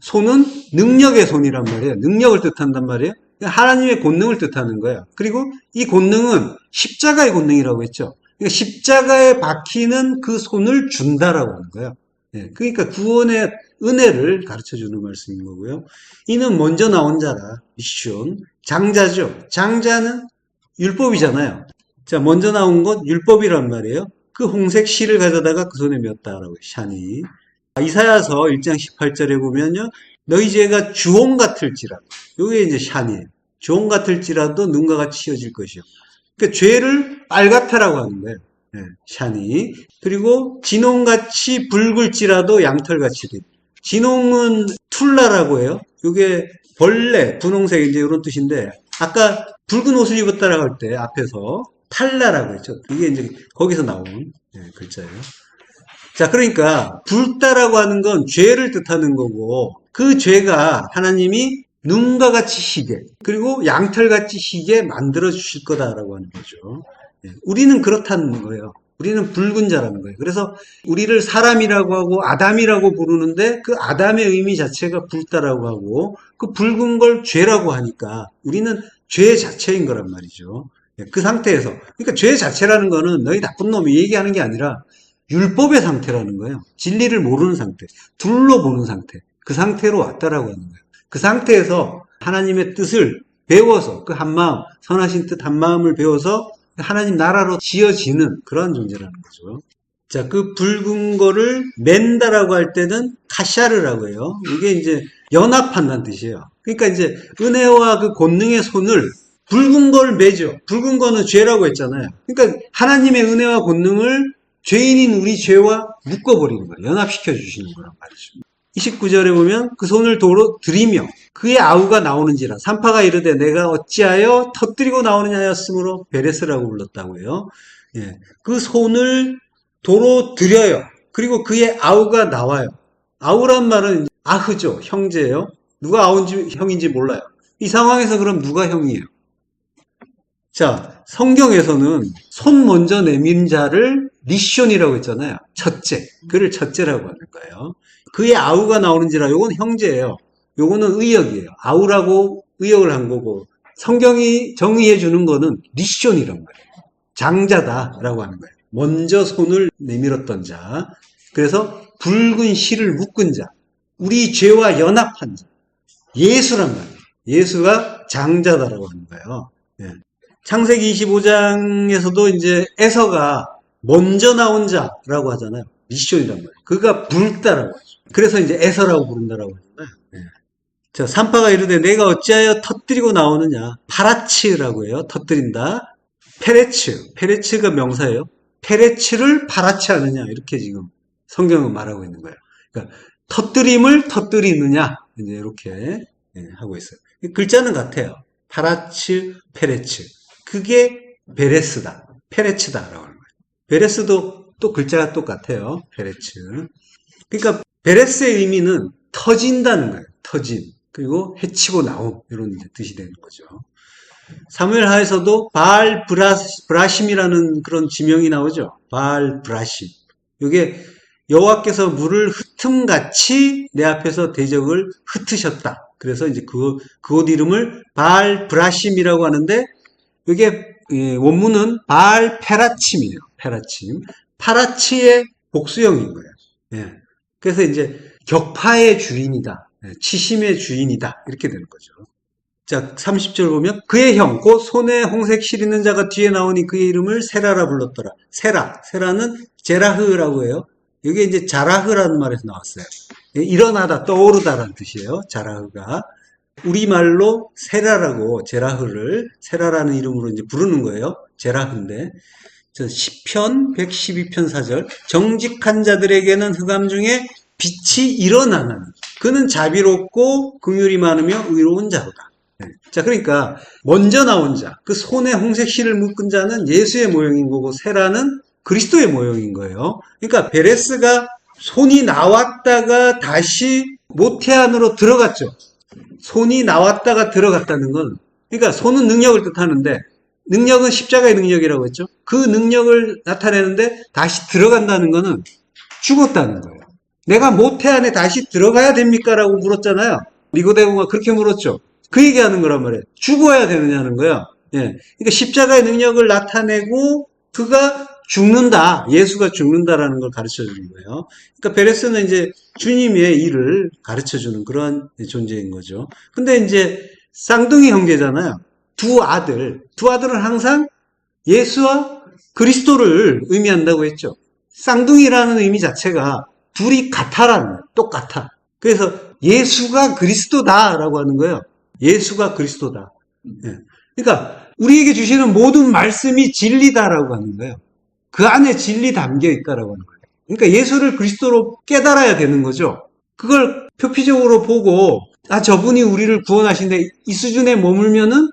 Speaker 1: 손은 능력의 손이란 말이에요. 능력을 뜻한단 말이에요. 하나님의 권능을 뜻하는 거예요. 그리고 이 권능은 십자가의 권능이라고 했죠. 그러니까 십자가에 박히는 그 손을 준다라고 하는 거예요. 예, 그러니까 구원의 은혜를 가르쳐 주는 말씀인 거고요. 이는 먼저 나온 자라, 미션. 장자죠. 장자는 율법이잖아요. 자, 먼저 나온 것 율법이란 말이에요. 그 홍색 실을 가져다가 그 손에 메었다라고 샤니. 이사야서 1장 18절에 보면요. 너희 죄가 주홍 같을지라도. 이게 이제 샤니에요. 주홍 같을지라도 눈과 같이 씌어질 것이요. 그러니까 죄를 빨갛다라고 하는 거예요. 네, 샤니. 그리고 진홍같이 붉을지라도 양털같이 돼. 진홍은 툴라라고 해요. 이게 벌레, 분홍색 이제 이런 뜻인데 아까 붉은 옷을 입었다라고 할 때 앞에서 탈라라고 했죠. 이게 이제 거기서 나온 네, 글자예요. 자, 그러니까 붉다라고 하는 건 죄를 뜻하는 거고 그 죄가 하나님이 눈과 같이 희게 그리고 양털같이 희게 만들어 주실 거다라고 하는 거죠. 우리는 그렇다는 거예요. 우리는 붉은 자라는 거예요. 그래서 우리를 사람이라고 하고 아담이라고 부르는데 그 아담의 의미 자체가 붉다라고 하고 그 붉은 걸 죄라고 하니까 우리는 죄 자체인 거란 말이죠. 그 상태에서 그러니까 죄 자체라는 거는 너희 나쁜 놈이 얘기하는 게 아니라 율법의 상태라는 거예요. 진리를 모르는 상태, 둘로 보는 상태, 그 상태로 왔다라고 하는 거예요. 그 상태에서 하나님의 뜻을 배워서 그 한마음, 선하신 뜻 한마음을 배워서 하나님 나라로 지어지는 그런 존재라는 거죠. 자, 그 붉은 거를 맨다라고 할 때는 카샤르라고 해요. 이게 이제 연합한다는 뜻이에요. 그러니까 이제 은혜와 그 권능의 손을 붉은 걸 매죠. 붉은 거는 죄라고 했잖아요. 그러니까 하나님의 은혜와 권능을 죄인인 우리 죄와 묶어버리는 거예요. 연합시켜 주시는 거란 말이죠. 29절에 보면 그 손을 도로 들이며 그의 아우가 나오는지라 산파가 이르되 내가 어찌하여 터뜨리고 나오느냐 하였으므로 베레스라고 불렀다고 해요. 예, 그 손을 도로 들여요. 그리고 그의 아우가 나와요. 아우란 말은 아흐죠. 형제예요. 누가 아우인지 형인지 몰라요. 이 상황에서 그럼 누가 형이에요? 자, 성경에서는 손 먼저 내민 자를 리숀이라고 했잖아요. 첫째. 그를 첫째라고 하는 거예요. 그의 아우가 나오는지라 요건 형제예요. 요거는 의역이에요. 아우라고 의역을 한 거고 성경이 정의해 주는 거는 리숀이란 거예요. 장자다라고 하는 거예요. 먼저 손을 내밀었던 자. 그래서 붉은 실을 묶은 자. 우리 죄와 연합한 자. 예수란 말이에요. 예수가 장자다라고 하는 거예요. 예. 창세기 25장에서도 이제 에서가 먼저 나온 자라고 하잖아요. 미션이란 말이에요. 그가 붉다라고 하죠. 그래서 이제 에서라고 부른다라고 하잖아요. 예. 자, 산파가 이르되 내가 어찌하여 터뜨리고 나오느냐. 파라츠라고 해요. 터뜨린다. 페레츠가 명사예요. 페레츠를 파라츠하느냐. 이렇게 지금 성경은 말하고 있는 거예요. 그러니까 터뜨림을 터뜨리느냐. 이제 이렇게 하고 있어요. 글자는 같아요. 파라츠, 페레츠. 그게 베레스다. 페레츠다라고 하는 거예요. 베레스도 또 글자가 똑같아요. 베레츠. 그러니까 베레스의 의미는 터진다는 거예요. 터진. 그리고 해치고 나옴. 이런 뜻이 되는 거죠. 사무엘 하에서도 바알 브라심이라는 그런 지명이 나오죠. 바알 브라심. 이게 여호와께서 물을 흩음같이 내 앞에서 대적을 흩으셨다. 그래서 이제 그 옷 이름을 바알 브라심이라고 하는데 이게 원문은 바알 페라침이에요. 페라침. 파라치의 복수형인 거예요. 예. 그래서 이제 격파의 주인이다. 치심의 주인이다. 이렇게 되는 거죠. 자, 30절 보면 그의 형, 곧 손에 홍색 실 있는 자가 뒤에 나오니 그의 이름을 세라라 불렀더라. 세라는 제라흐라고 해요. 이게 이제 자라흐라는 말에서 나왔어요. 일어나다, 떠오르다라는 뜻이에요. 자라흐가. 우리말로 세라라고 제라흐를 세라라는 이름으로 이제 부르는 거예요. 제라흐인데. 시편 112편 4절. 정직한 자들에게는 흑암 중에 빛이 일어나는. 그는 자비롭고 긍휼이 많으며 의로운 자로다. 자, 그러니까 먼저 나온 자, 그 손에 홍색 실을 묶은 자는 예수의 모형인 거고 세라는 그리스도의 모형인 거예요. 그러니까 베레스가 손이 나왔다가 다시 모태 안으로 들어갔죠. 손이 나왔다가 들어갔다는 건, 그러니까 손은 능력을 뜻하는데 능력은 십자가의 능력이라고 했죠. 그 능력을 나타내는데 다시 들어간다는 거는 죽었다는 거예요. 내가 모태 안에 다시 들어가야 됩니까? 라고 물었잖아요. 니고데모가 그렇게 물었죠. 그 얘기하는 거란 말이에요. 죽어야 되느냐는 거예요. 예. 그러니까 십자가의 능력을 나타내고 그가 죽는다. 예수가 죽는다라는 걸 가르쳐 주는 거예요. 그러니까 베레스는 이제 주님의 일을 가르쳐 주는 그런 존재인 거죠. 근데 이제 쌍둥이 형제잖아요. 두 아들은 항상 예수와 그리스도를 의미한다고 했죠. 쌍둥이라는 의미 자체가 둘이 같아라는 거예요. 똑같아. 그래서 예수가 그리스도다라고 하는 거예요. 예수가 그리스도다. 예. 그러니까 우리에게 주시는 모든 말씀이 진리다라고 하는 거예요. 그 안에 진리 담겨 있다라고 하는 거예요. 그러니까 예수를 그리스도로 깨달아야 되는 거죠. 그걸 표피적으로 보고 저분이 우리를 구원하신데 이 수준에 머물면은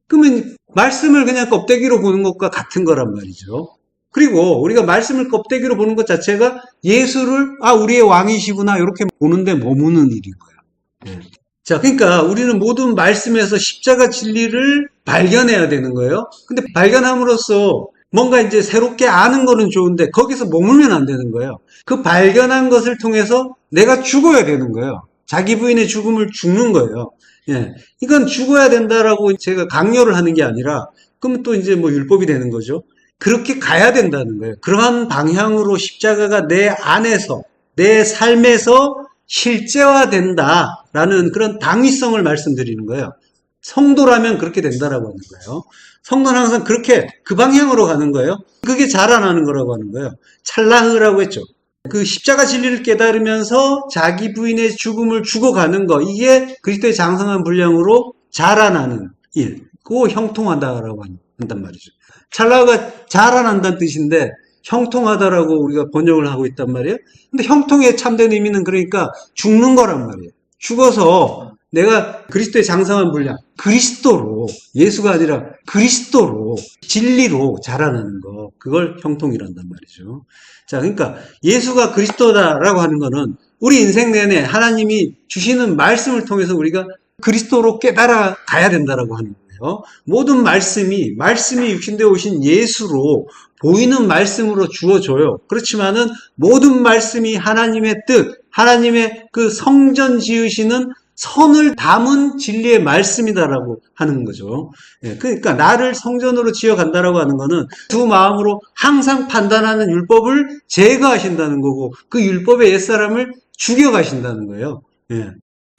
Speaker 1: 그러면 말씀을 그냥 껍데기로 보는 것과 같은 거란 말이죠. 그리고 우리가 말씀을 껍데기로 보는 것 자체가 예수를 우리의 왕이시구나 이렇게 보는데 머무는 일인 거예요. 예. 자, 그러니까 우리는 모든 말씀에서 십자가 진리를 발견해야 되는 거예요. 근데 발견함으로써 뭔가 이제 새롭게 아는 거는 좋은데 거기서 머물면 안 되는 거예요. 그 발견한 것을 통해서 내가 죽어야 되는 거예요. 자기 부인의 죽음을 죽는 거예요. 예. 이건 죽어야 된다라고 제가 강요를 하는 게 아니라 그러면 또 이제 뭐 율법이 되는 거죠. 그렇게 가야 된다는 거예요. 그러한 방향으로 십자가가 내 안에서, 내 삶에서 실제화된다라는 그런 당위성을 말씀드리는 거예요. 성도라면 그렇게 된다라고 하는 거예요. 성도는 항상 그렇게 그 방향으로 가는 거예요. 그게 자라나는 거라고 하는 거예요. 찰나흐라고 했죠. 그 십자가 진리를 깨달으면서 자기 부인의 죽음을 죽어가는 거, 이게 그리스도의 장성한 분량으로 자라나는 일. 그거 형통하다라고 한단 말이죠. 찰나흐가 자라난다는 뜻인데 형통하다라고 우리가 번역을 하고 있단 말이에요. 근데 형통의 참된 의미는 그러니까 죽는 거란 말이에요. 죽어서 내가 그리스도의 장성한 분량, 그리스도로, 예수가 아니라 그리스도로, 진리로 자라나는 거, 그걸 형통이란단 말이죠. 자, 그러니까 예수가 그리스도다라고 하는 거는 우리 인생 내내 하나님이 주시는 말씀을 통해서 우리가 그리스도로 깨달아 가야 된다라고 하는 거예요. 모든 말씀이 육신되어 오신 예수로 보이는 말씀으로 주어져요. 그렇지만은 모든 말씀이 하나님의 뜻, 하나님의 그 성전 지으시는 선을 담은 진리의 말씀이다라고 하는 거죠. 그러니까 나를 성전으로 지어간다라고 하는 거는 두 마음으로 항상 판단하는 율법을 제거하신다는 거고 그 율법의 옛사람을 죽여가신다는 거예요.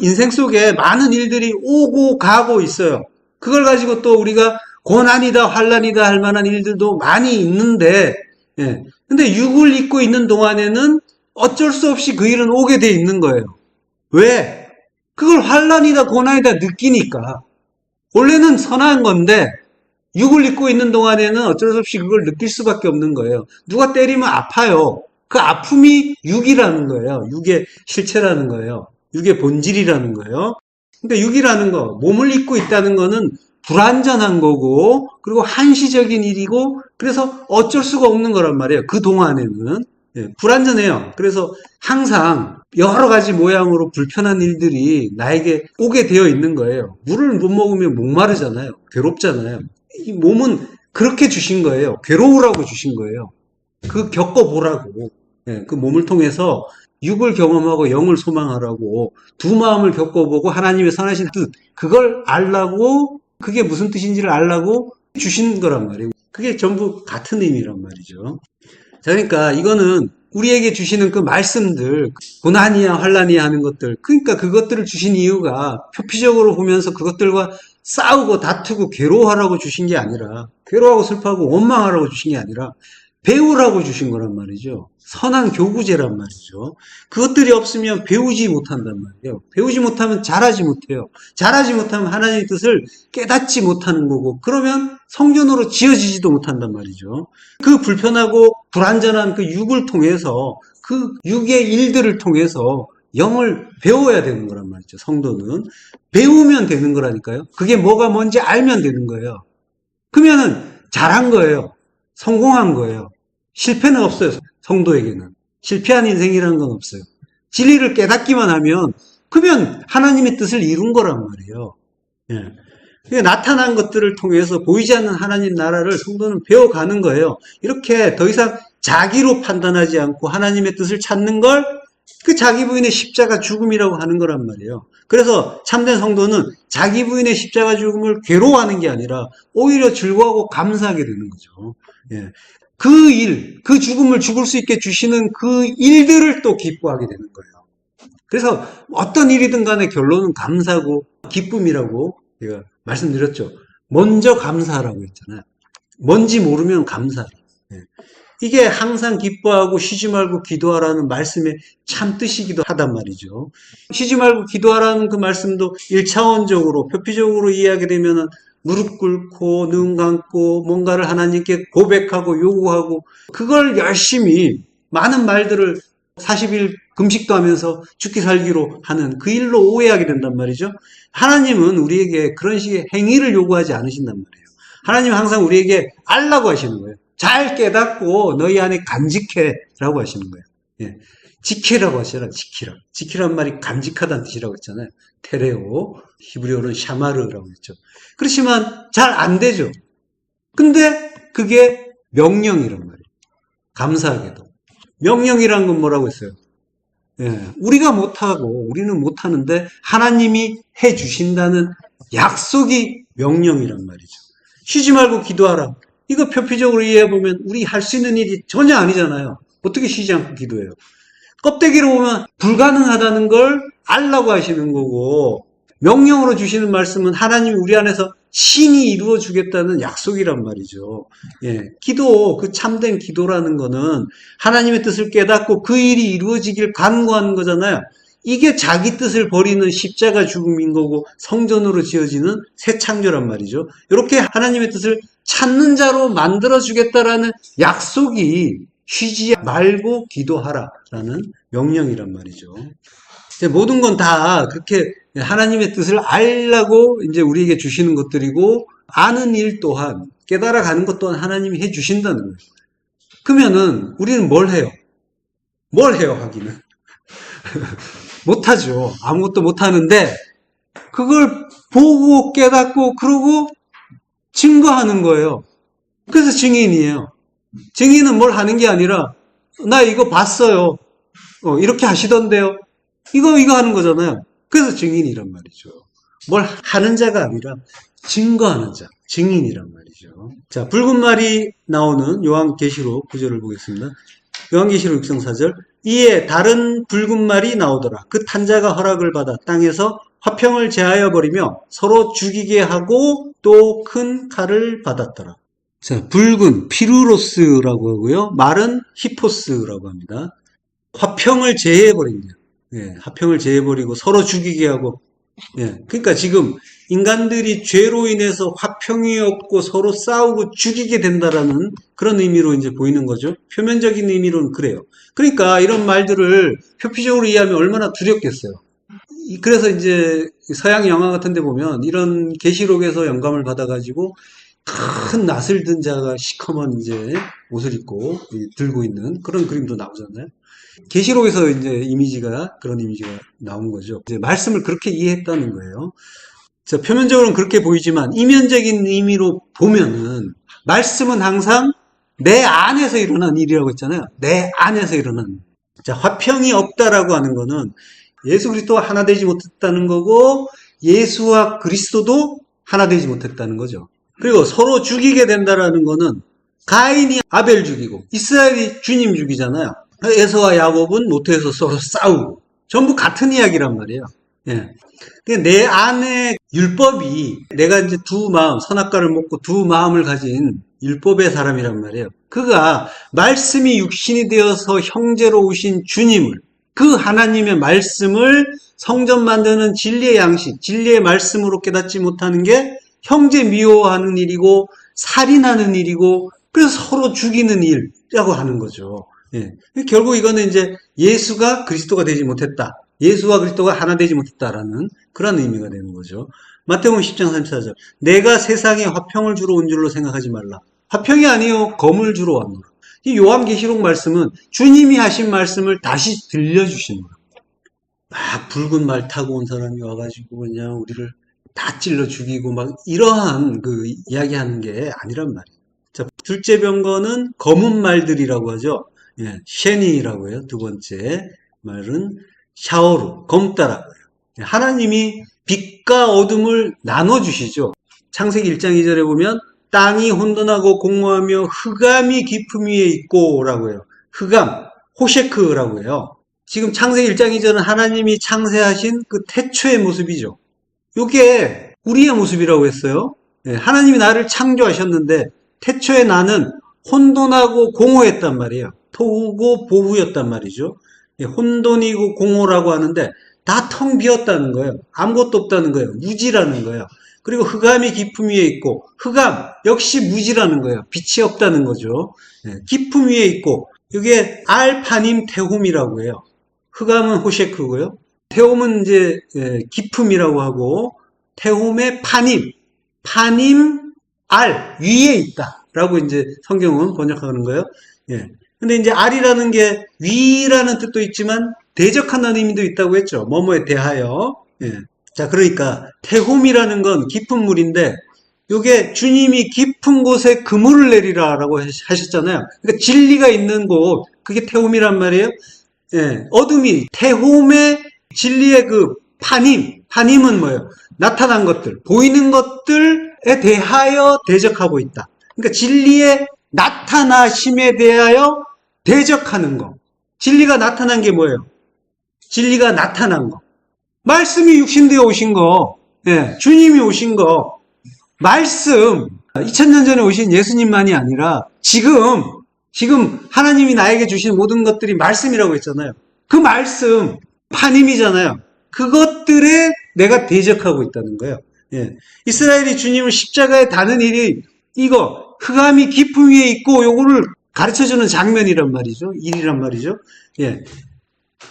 Speaker 1: 인생 속에 많은 일들이 오고 가고 있어요. 그걸 가지고 또 우리가 고난이다, 환난이다 할 만한 일들도 많이 있는데, 예. 근데 육을 입고 있는 동안에는 어쩔 수 없이 그 일은 오게 돼 있는 거예요. 왜? 그걸 환난이다, 고난이다 느끼니까. 원래는 선한 건데, 육을 입고 있는 동안에는 어쩔 수 없이 그걸 느낄 수밖에 없는 거예요. 누가 때리면 아파요. 그 아픔이 육이라는 거예요. 육의 실체라는 거예요. 육의 본질이라는 거예요. 그러니까 육이라는 거, 몸을 입고 있다는 거는 불완전한 거고, 그리고 한시적인 일이고, 그래서 어쩔 수가 없는 거란 말이에요. 그 동안에는. 예, 불완전해요. 그래서 항상 여러 가지 모양으로 불편한 일들이 나에게 오게 되어 있는 거예요. 물을 못 먹으면 목마르잖아요. 괴롭잖아요. 이 몸은 그렇게 주신 거예요. 괴로우라고 주신 거예요. 그 겪어보라고. 예, 그 몸을 통해서 육을 경험하고 영을 소망하라고 두 마음을 겪어보고 하나님의 선하신 뜻, 그걸 알라고, 그게 무슨 뜻인지를 알라고 주신 거란 말이에요. 그게 전부 같은 의미란 말이죠. 자, 그러니까 이거는 우리에게 주시는 그 말씀들, 고난이야 환난이야 하는 것들, 그러니까 그것들을 주신 이유가 표피적으로 보면서 그것들과 싸우고 다투고 괴로워하라고 주신 게 아니라, 괴로워하고 슬퍼하고 원망하라고 주신 게 아니라 배우라고 주신 거란 말이죠. 선한 교구제란 말이죠. 그것들이 없으면 배우지 못한단 말이에요. 배우지 못하면 잘하지 못해요. 잘하지 못하면 하나님의 뜻을 깨닫지 못하는 거고, 그러면 성전으로 지어지지도 못한단 말이죠. 그 불편하고 불완전한 그 육을 통해서, 그 육의 일들을 통해서 영을 배워야 되는 거란 말이죠. 성도는 배우면 되는 거라니까요. 그게 뭐가 뭔지 알면 되는 거예요. 그러면은 잘한 거예요. 성공한 거예요. 실패는 없어요. 성도에게는. 실패한 인생이라는 건 없어요. 진리를 깨닫기만 하면, 그러면 하나님의 뜻을 이룬 거란 말이에요. 예. 그러니까 나타난 것들을 통해서 보이지 않는 하나님 나라를 성도는 배워가는 거예요. 이렇게 더 이상 자기로 판단하지 않고 하나님의 뜻을 찾는 걸 그 자기 부인의 십자가 죽음이라고 하는 거란 말이에요. 그래서 참된 성도는 자기 부인의 십자가 죽음을 괴로워하는 게 아니라 오히려 즐거워하고 감사하게 되는 거죠. 예. 그 일, 그 죽음을 죽을 수 있게 주시는 그 일들을 또 기뻐하게 되는 거예요. 그래서 어떤 일이든 간에 결론은 감사고 기쁨이라고 제가 말씀드렸죠. 먼저 감사하라고 했잖아요. 뭔지 모르면 감사하라. 예. 이게 항상 기뻐하고 쉬지 말고 기도하라는 말씀의 참 뜻이기도 하단 말이죠. 쉬지 말고 기도하라는 그 말씀도 1차원적으로 표피적으로 이해하게 되면은 무릎 꿇고 눈 감고 뭔가를 하나님께 고백하고 요구하고 그걸 열심히 많은 말들을 40일 금식도 하면서 죽기 살기로 하는 그 일로 오해하게 된단 말이죠. 하나님은 우리에게 그런 식의 행위를 요구하지 않으신단 말이에요. 하나님은 항상 우리에게 알라고 하시는 거예요. 잘 깨닫고 너희 안에 간직해라고 하시는 거예요. 예. 지키라고 하시라. 지키라. 지키란 말이 간직하다는 뜻이라고 했잖아요. 테레오, 히브리어로는 샤마르라고 했죠. 그렇지만 잘 안 되죠. 근데 그게 명령이란 말이에요. 감사하게도. 명령이란 건 뭐라고 했어요? 예. 우리가 못하고 우리는 못하는데 하나님이 해주신다는 약속이 명령이란 말이죠. 쉬지 말고 기도하라. 이거 표피적으로 이해해보면 우리 할 수 있는 일이 전혀 아니잖아요. 어떻게 쉬지 않고 기도해요? 껍데기로 보면 불가능하다는 걸 알라고 하시는 거고, 명령으로 주시는 말씀은 하나님이 우리 안에서 신이 이루어 주겠다는 약속이란 말이죠. 예. 기도, 그 참된 기도라는 거는 하나님의 뜻을 깨닫고 그 일이 이루어지길 간구하는 거잖아요. 이게 자기 뜻을 버리는 십자가 죽음인 거고 성전으로 지어지는 새 창조란 말이죠. 이렇게 하나님의 뜻을 찾는 자로 만들어주겠다라는 약속이 쉬지 말고 기도하라라는 명령이란 말이죠. 모든 건 다 그렇게 하나님의 뜻을 알라고 이제 우리에게 주시는 것들이고, 아는 일 또한, 깨달아 가는 것 또한 하나님이 해 주신다는 거예요. 그러면은 우리는 뭘 해요? 뭘 해요, 하기는? 못하죠. 아무것도 못하는데, 그걸 보고 깨닫고, 그러고 증거하는 거예요. 그래서 증인이에요. 증인은 뭘 하는 게 아니라, 나 이거 봤어요. 이렇게 하시던데요. 이거 하는 거잖아요. 그래서 증인이란 말이죠. 뭘 하는 자가 아니라 증거하는 자, 증인이란 말이죠. 자, 붉은 말이 나오는 요한계시록 9절을 보겠습니다. 요한계시록 6장 4절. 이에 다른 붉은 말이 나오더라. 그 탄자가 허락을 받아 땅에서 화평을 제하여 버리며 서로 죽이게 하고 또 큰 칼을 받았더라. 자, 붉은 피루로스라고 하고요. 말은 히포스라고 합니다. 화평을 제해버린대요. 예, 화평을 제해버리고 서로 죽이게 하고. 예, 그러니까 지금 인간들이 죄로 인해서 화평이 없고 서로 싸우고 죽이게 된다라는 그런 의미로 이제 보이는 거죠. 표면적인 의미로는 그래요. 그러니까 이런 말들을 표피적으로 이해하면 얼마나 두렵겠어요. 그래서 이제 서양 영화 같은 데 보면 이런 계시록에서 영감을 받아가지고 큰 낫을 든 자가 시커먼 이제 옷을 입고 들고 있는 그런 그림도 나오잖아요. 계시록에서 이제 이미지가 그런 이미지가 나온 거죠. 이제 말씀을 그렇게 이해했다는 거예요. 자, 표면적으로는 그렇게 보이지만 이면적인 의미로 보면은 말씀은 항상 내 안에서 일어난 일이라고 했잖아요. 내 안에서 일어난. 자, 화평이 없다라고 하는 거는 예수 그리스도와 하나 되지 못했다는 거고 예수와 그리스도도 하나 되지 못했다는 거죠. 그리고 서로 죽이게 된다라는 거는 가인이 아벨 죽이고 이스라엘이 주님 죽이잖아요. 에서와 야곱은 모태에서 서로 싸우고 전부 같은 이야기란 말이에요. 예. 내 안에 율법이 내가 이제 두 마음, 선악과를 먹고 두 마음을 가진 율법의 사람이란 말이에요. 그가 말씀이 육신이 되어서 형제로 오신 주님을 그 하나님의 말씀을 성전 만드는 진리의 양식, 진리의 말씀으로 깨닫지 못하는 게 형제 미워하는 일이고 살인하는 일이고 그래서 서로 죽이는 일이라고 하는 거죠. 예. 결국 이거는 이제 예수가 그리스도가 되지 못했다. 예수와 그리스도가 하나 되지 못했다라는 그런 의미가 되는 거죠. 마태복음 10장 34절. 내가 세상에 화평을 주러 온 줄로 생각하지 말라. 화평이 아니요 검을 주러 왔노라. 이 요한계시록 말씀은 주님이 하신 말씀을 다시 들려주시는 거예요. 막 붉은 말 타고 온 사람이 와가지고 그냥 우리를 다 찔러 죽이고 막 이러한 그 이야기하는 게 아니란 말이에요. 자, 둘째 병거는 검은 말들이라고 하죠. 예, 셰니라고 해요. 두 번째 말은 샤오루, 검다라고 해요. 하나님이 빛과 어둠을 나눠주시죠. 창세기 1장 2절에 보면 땅이 혼돈하고 공허하며 흑암이 깊음 위에 있고 라고 해요. 흑암, 호셰크라고 해요. 지금 창세기 1장 2절은 하나님이 창세하신 그 태초의 모습이죠. 이게 우리의 모습이라고 했어요. 예, 하나님이 나를 창조하셨는데 태초에 나는 혼돈하고 공허했단 말이에요. 토hu고 보후였단 말이죠. 예, 혼돈이고 공허라고 하는데 다 텅 비었다는 거예요. 아무것도 없다는 거예요. 무지라는 거예요. 그리고 흑암이 깊음 위에 있고 흑암 역시 무지라는 거예요. 빛이 없다는 거죠. 예, 깊음 위에 있고 이게 알파님 테홈이라고 해요. 흑암은 호셰크고요. 테홈은 이제 깊음이라고 하고 테홈의 파님 알 위에 있다라고 이제 성경은 번역하는 거예요. 예. 근데 이제 알이라는 게 위라는 뜻도 있지만 대적하는 의미도 있다고 했죠. 뭐뭐에 대하여. 예. 자, 그러니까 태홈이라는 건 깊은 물인데 이게 주님이 깊은 곳에 그물을 내리라라고 하셨잖아요. 그러니까 진리가 있는 곳, 그게 태홈이란 말이에요. 예. 어둠이 태홈의 진리의 그 파님은 뭐예요? 나타난 것들, 보이는 것들에 대하여 대적하고 있다. 그러니까 진리의 나타나심에 대하여 대적하는 거. 진리가 나타난 게 뭐예요? 진리가 나타난 거. 말씀이 육신되어 오신 거. 예, 주님이 오신 거. 말씀. 2000년 전에 오신 예수님만이 아니라 지금 하나님이 나에게 주신 모든 것들이 말씀이라고 했잖아요. 그 말씀, 파님이잖아요. 그것들에 내가 대적하고 있다는 거예요. 예. 이스라엘이 주님을 십자가에 다는 일이 이거 흑암이 깊음 위에 있고 요거를 가르쳐주는 장면이란 말이죠. 일이란 말이죠. 예.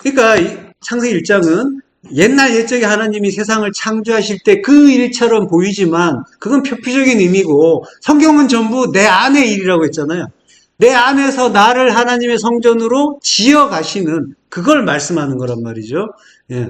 Speaker 1: 그러니까 이 창세기 1장은 옛날 옛적에 하나님이 세상을 창조하실 때 그 일처럼 보이지만 그건 표피적인 의미고 성경은 전부 내 안의 일이라고 했잖아요. 내 안에서 나를 하나님의 성전으로 지어가시는 그걸 말씀하는 거란 말이죠. 예.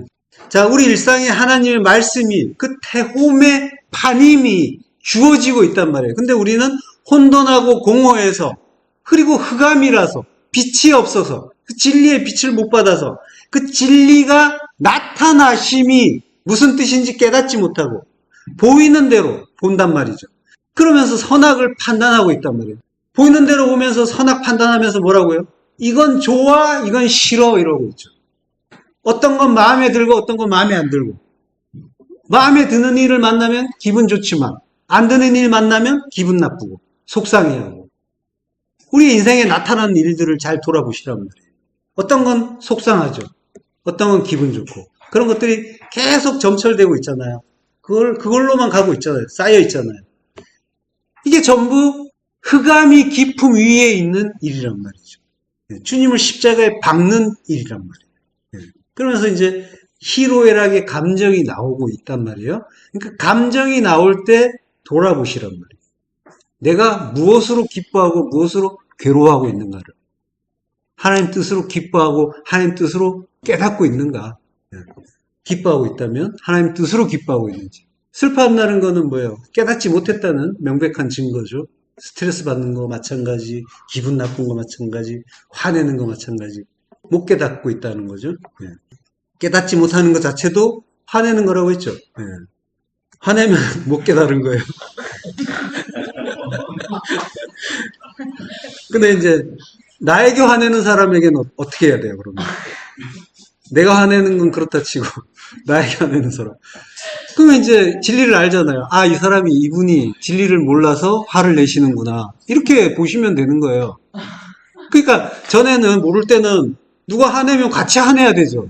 Speaker 1: 자, 우리 일상에 하나님의 말씀이 그 태홈의 파님이 주어지고 있단 말이에요. 근데 우리는 혼돈하고 공허해서 그리고 흑암이라서 빛이 없어서 그 진리의 빛을 못 받아서 그 진리가 나타나심이 무슨 뜻인지 깨닫지 못하고 보이는 대로 본단 말이죠. 그러면서 선악을 판단하고 있단 말이에요. 보이는 대로 보면서 선악 판단하면서 뭐라고요? 이건 좋아, 이건 싫어 이러고 있죠. 어떤 건 마음에 들고 어떤 건 마음에 안 들고. 마음에 드는 일을 만나면 기분 좋지만 안 드는 일 만나면 기분 나쁘고 속상해하고. 우리 인생에 나타나는 일들을 잘 돌아보시란 말이에요. 어떤 건 속상하죠. 어떤 건 기분 좋고. 그런 것들이 계속 점철되고 있잖아요. 그걸로만 가고 있잖아요. 쌓여 있잖아요. 이게 전부 흑암이 깊음 위에 있는 일이란 말이죠. 주님을 십자가에 박는 일이란 말이에요. 그러면서 이제 희로애락의 감정이 나오고 있단 말이에요. 그러니까 감정이 나올 때 돌아보시란 말이에요. 내가 무엇으로 기뻐하고 무엇으로 괴로워하고 있는가를. 하나님 뜻으로 기뻐하고 하나님 뜻으로 깨닫고 있는가. 기뻐하고 있다면 하나님 뜻으로 기뻐하고 있는지. 슬퍼한다는 거는 뭐예요? 깨닫지 못했다는 명백한 증거죠. 스트레스 받는 거 마찬가지, 기분 나쁜 거 마찬가지, 화내는 거 마찬가지. 못 깨닫고 있다는 거죠. 깨닫지 못하는 것 자체도 화내는 거라고 했죠. 화내면 못 깨달은 거예요. 근데 이제 나에게 화내는 사람에게는 어떻게 해야 돼요, 그러면? 내가 화내는 건 그렇다 치고 나에게 화내는 사람. 그러면 이제 진리를 알잖아요. 아, 이 사람이 이분이 진리를 몰라서 화를 내시는구나. 이렇게 보시면 되는 거예요. 그러니까 전에는 모를 때는 누가 화내면 같이 화내야 되죠.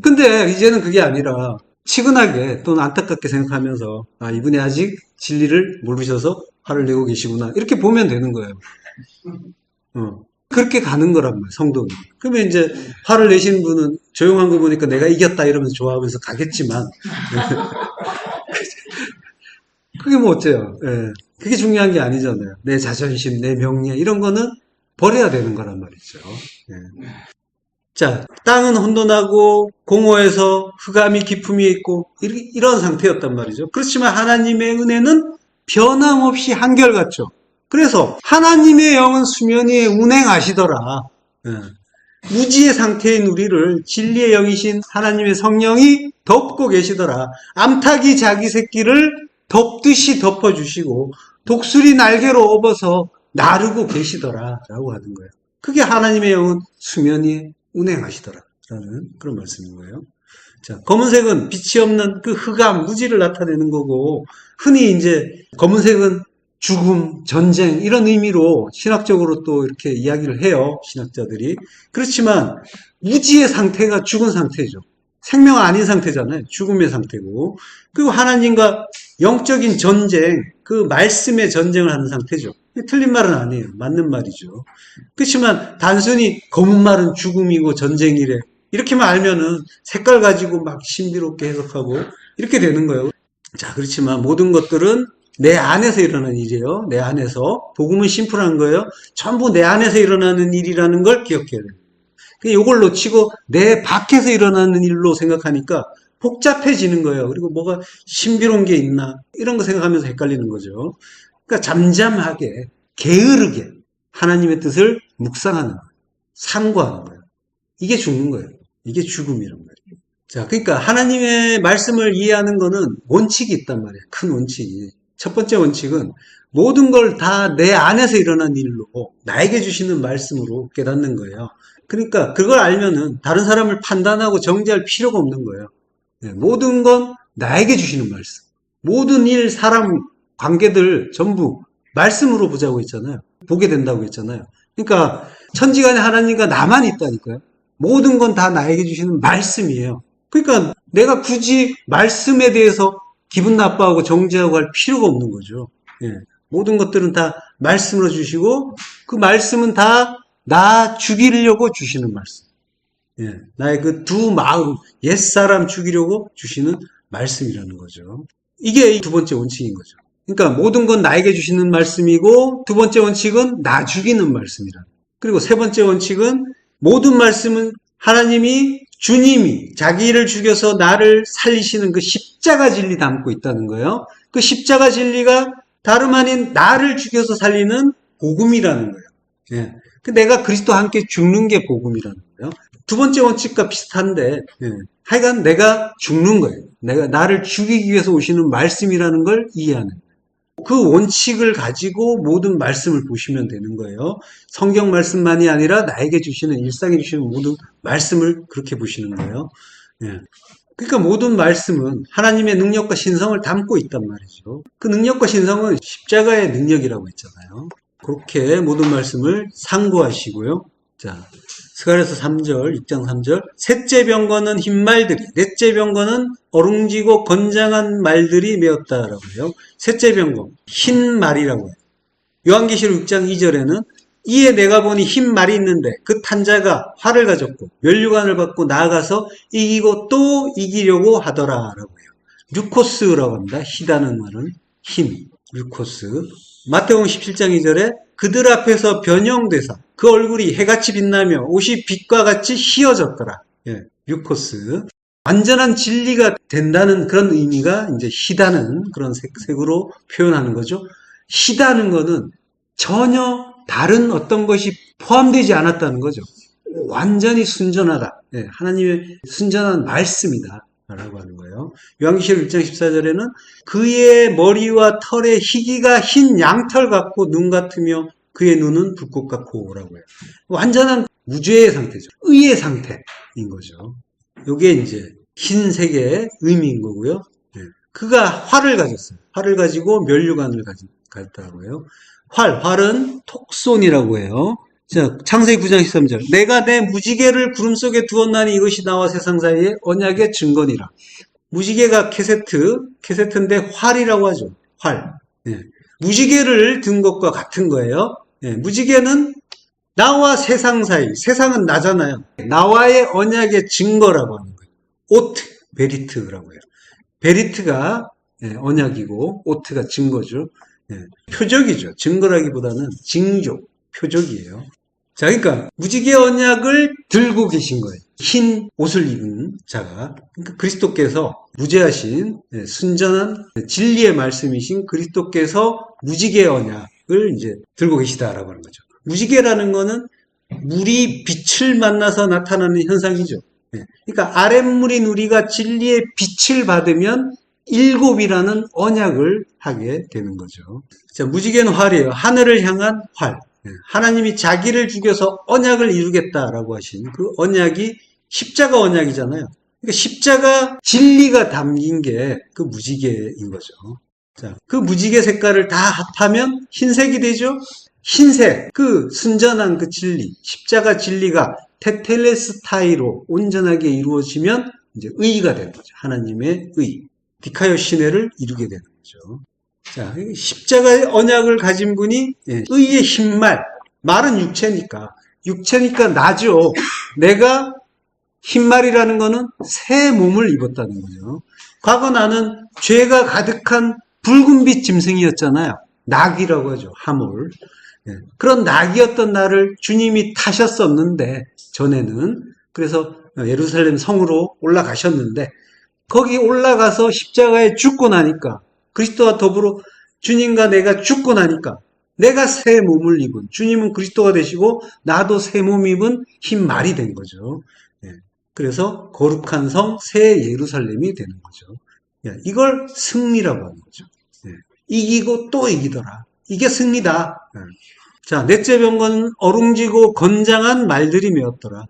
Speaker 1: 근데 이제는 그게 아니라 치근하게 또는 안타깝게 생각하면서 아, 이분이 아직 진리를 모르셔서 화를 내고 계시구나. 이렇게 보면 되는 거예요. 그렇게 가는 거란 말이에요, 성도는. 그러면 이제 화를 내시는 분은 조용한 거 보니까 내가 이겼다 이러면서 좋아하면서 가겠지만 그게 뭐 어째요? 예. 그게 중요한 게 아니잖아요. 내 자존심, 내 명예 이런 거는 버려야 되는 거란 말이죠. 예. 자, 땅은 혼돈하고 공허해서 흑암이 깊음이 있고 이런 상태였단 말이죠. 그렇지만 하나님의 은혜는 변함없이 한결같죠. 그래서 하나님의 영은 수면 위에 운행하시더라. 예. 무지의 상태인 우리를 진리의 영이신 하나님의 성령이 덮고 계시더라. 암탉이 자기 새끼를 덮듯이 덮어주시고 독수리 날개로 업어서 나르고 계시더라 라고 하는 거예요. 그게 하나님의 영은 수면 위에 운행하시더라 라는 그런 말씀인 거예요. 자, 검은색은 빛이 없는 그 흑암, 무지를 나타내는 거고, 흔히 이제 검은색은 죽음, 전쟁, 이런 의미로 신학적으로 또 이렇게 이야기를 해요, 신학자들이. 그렇지만, 무지의 상태가 죽은 상태죠. 생명 아닌 상태잖아요. 죽음의 상태고. 그리고 하나님과 영적인 전쟁, 그 말씀의 전쟁을 하는 상태죠. 틀린 말은 아니에요. 맞는 말이죠. 그렇지만 단순히 검은 말은 죽음이고 전쟁이래. 이렇게만 알면은 색깔 가지고 막 신비롭게 해석하고 이렇게 되는 거예요. 자, 그렇지만 모든 것들은 내 안에서 일어나는 일이에요. 내 안에서. 복음은 심플한 거예요. 전부 내 안에서 일어나는 일이라는 걸 기억해야 돼요. 이걸 놓치고 내 밖에서 일어나는 일로 생각하니까 복잡해지는 거예요. 그리고 뭐가 신비로운 게 있나 이런 거 생각하면서 헷갈리는 거죠. 그러니까 잠잠하게 게으르게 하나님의 뜻을 묵상하는 거예요. 상고하는 거예요. 이게 죽는 거예요. 이게 죽음이란 말이에요. 자, 그러니까 하나님의 말씀을 이해하는 거는 원칙이 있단 말이에요. 큰 원칙이. 첫 번째 원칙은 모든 걸 다 내 안에서 일어난 일로 나에게 주시는 말씀으로 깨닫는 거예요. 그러니까 그걸 알면은 다른 사람을 판단하고 정죄할 필요가 없는 거예요. 모든 건 나에게 주시는 말씀. 모든 일, 사람, 관계들 전부 말씀으로 보자고 했잖아요. 보게 된다고 했잖아요. 그러니까 천지간에 하나님과 나만 있다니까요. 모든 건 다 나에게 주시는 말씀이에요. 그러니까 내가 굳이 말씀에 대해서 기분 나빠하고 정죄하고 할 필요가 없는 거죠. 모든 것들은 다 말씀으로 주시고 그 말씀은 다 나 죽이려고 주시는 말씀. 나의 그 두 마음, 옛사람 죽이려고 주시는 말씀이라는 거죠. 이게 두 번째 원칙인 거죠. 그러니까 모든 건 나에게 주시는 말씀이고 두 번째 원칙은 나 죽이는 말씀이라. 그리고 세 번째 원칙은 모든 말씀은 하나님이 주님이 자기를 죽여서 나를 살리시는 그 십자가 진리 담고 있다는 거예요. 그 십자가 진리가 다름 아닌 나를 죽여서 살리는 복음이라는 거예요. 내가 그리스도와 함께 죽는 게 복음이라는 거예요. 두 번째 원칙과 비슷한데 하여간 내가 죽는 거예요. 내가 나를 죽이기 위해서 오시는 말씀이라는 걸 이해하는 거예요. 그 원칙을 가지고 모든 말씀을 보시면 되는 거예요. 성경 말씀만이 아니라 나에게 주시는, 일상에 주시는 모든 말씀을 그렇게 보시는 거예요. 예. 그러니까 모든 말씀은 하나님의 능력과 신성을 담고 있단 말이죠. 그 능력과 신성은 십자가의 능력이라고 했잖아요. 그렇게 모든 말씀을 상고하시고요. 자, 스가랴서 3절, 6장 3절. 셋째 병거는 흰 말들이, 넷째 병거는 어룽지고 건장한 말들이 메었다라고 해요. 셋째 병거, 흰 말이라고 해요. 요한계시록 6장 2절에는 이에 내가 보니 흰 말이 있는데 그 탄자가 활을 가졌고 면류관을 받고 나아가서 이기고 또 이기려고 하더라라고 해요. 류코스라고 합니다. 희다는 말은 힘, 류코스. 마태복음 17장 2절에 그들 앞에서 변형되사 그 얼굴이 해같이 빛나며 옷이 빛과 같이 희어졌더라. 예, 류코스. 완전한 진리가 된다는 그런 의미가 이제 희다는 그런 색으로 표현하는 거죠. 희다는 거는 전혀 다른 어떤 것이 포함되지 않았다는 거죠. 완전히 순전하다. 예, 하나님의 순전한 말씀이다. 라고 하는 거예요. 요한계시록 1장 14절에는 그의 머리와 털의 희기가 흰 양털 같고 눈 같으며 그의 눈은 불꽃 같고 라고 해요. 완전한 무죄의 상태죠. 의의 상태인 거죠. 요게 이제 흰색의 의미인 거고요. 예, 그가 활을 가졌어요. 활을 가지고 면류관을 가졌다고 해요. 활은 톡손이라고 해요. 자, 창세기 9장 13절. 내가 내 무지개를 구름 속에 두었나니 이것이 나와 세상 사이에 언약의 증거니라. 무지개가 캐세트인데 활이라고 하죠. 활. 예. 무지개를 든 것과 같은 거예요. 예. 무지개는 나와 세상 사이, 세상은 나잖아요. 나와의 언약의 증거라고 하는 거예요. 오트, 베리트라고 해요. 베리트가 언약이고 오트가 증거죠. 예, 표적이죠. 증거라기보다는 징조, 표적이에요. 자, 그러니까 무지개 언약을 들고 계신 거예요. 흰 옷을 입은 자가. 그러니까 그리스도께서 무죄하신 순전한 진리의 말씀이신 그리스도께서 무지개 언약을 이제 들고 계시다라고 하는 거죠. 무지개라는 거는 물이 빛을 만나서 나타나는 현상이죠. 그러니까 아랫물인 우리가 진리의 빛을 받으면 일곱이라는 언약을 하게 되는 거죠. 자, 무지개는 활이에요. 하늘을 향한 활. 하나님이 자기를 죽여서 언약을 이루겠다라고 하신 그 언약이 십자가 언약이잖아요. 그러니까 십자가 진리가 담긴 게 그 무지개인 거죠. 자, 그 무지개 색깔을 다 합하면 흰색이 되죠. 흰색, 그 순전한 그 진리, 십자가 진리가 테텔레스타이로 온전하게 이루어지면 이제 의가 되는 거죠. 하나님의 의. 디카요 시내를 이루게 되는 거죠. 자, 십자가의 언약을 가진 분이 의의 흰말, 말은 육체니까 나죠. 내가 흰말이라는 거는 새 몸을 입었다는 거죠. 과거 나는 죄가 가득한 붉은빛 짐승이었잖아요. 낙이라고 하죠. 하몰. 그런 낙이었던 나를 주님이 타셨었는데 전에는 그래서 예루살렘 성으로 올라가셨는데 거기 올라가서 십자가에 죽고 나니까 그리스도와 더불어 주님과 내가 죽고 나니까 내가 새 몸을 입은 주님은 그리스도가 되시고 나도 새 몸 입은 흰 말이 된 거죠. 그래서 거룩한 성 새 예루살렘이 되는 거죠. 이걸 승리라고 하는 거죠. 이기고 또 이기더라. 이게 승리다. 자, 넷째 병거는 어룽지고 건장한 말들이 메었더라.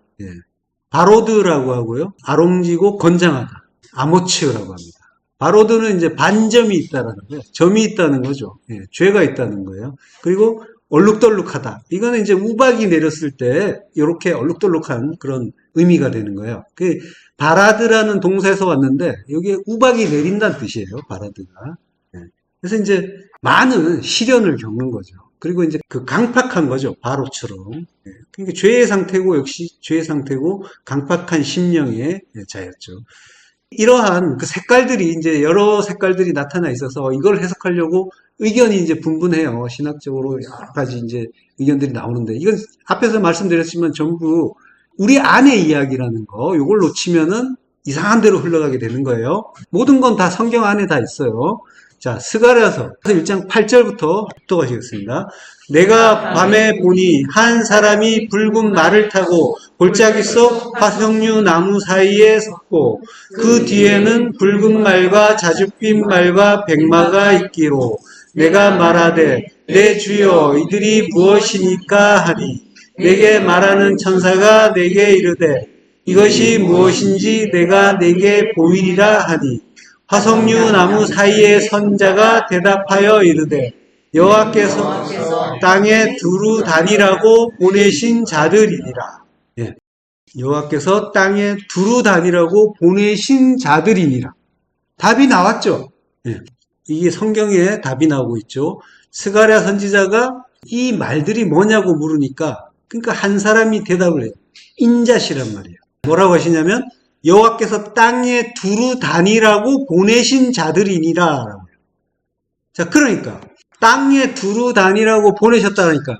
Speaker 1: 바로드라고 하고요. 아롱지고 건장하다. 아모츠라고 합니다. 바로드는 이제 반점이 있다라는 거예요. 점이 있다는 거죠. 죄가 있다는 거예요. 그리고 얼룩덜룩하다. 이거는 이제 우박이 내렸을 때 이렇게 얼룩덜룩한 그런 의미가 되는 거예요. 그 바라드라는 동사에서 왔는데 여기에 우박이 내린다는 뜻이에요. 바라드가. 그래서 이제 많은 시련을 겪는 거죠. 그리고 이제 그 강팍한 거죠. 바로처럼. 그러니까 죄의 상태고 역시 죄의 상태고 강팍한 심령의 자였죠. 이러한 그 색깔들이 이제 여러 색깔들이 나타나 있어서 이걸 해석하려고 의견이 이제 분분해요. 신학적으로 여러 가지 이제 의견들이 나오는데 이건 앞에서 말씀드렸지만 전부 우리 안의 이야기라는 거 이걸 놓치면은 이상한 대로 흘러가게 되는 거예요. 모든 건 다 성경 안에 다 있어요. 자, 스가랴서 1장 8절부터 묵독하시겠습니다. 내가 밤에 보니 한 사람이 붉은 말을 타고 골짜기 속 화석류 나무 사이에 섰고 그 뒤에는 붉은 말과 자줏빛 말과 백마가 있기로 내가 말하되 내 주여 이들이 무엇이니까 하니 내게 말하는 천사가 내게 이르되 이것이 무엇인지 내가 내게 보이리라 하니 화석류 나무 사이에 선 자가 대답하여 이르되 여호와께서 땅에 두루 다니라고 보내신 자들이니라. 예. 여호와께서 땅에 두루 다니라고 보내신 자들이니라. 답이 나왔죠. 예. 이게 성경에 답이 나오고 있죠. 스가랴 선지자가 이 말들이 뭐냐고 물으니까 그러니까 한 사람이 대답을 해요. 인자시란 말이에요. 뭐라고 하시냐면 여호와께서 땅에 두루 다니라고 보내신 자들이니라. 자, 그러니까 땅에 두루 다니라고 보내셨다니까.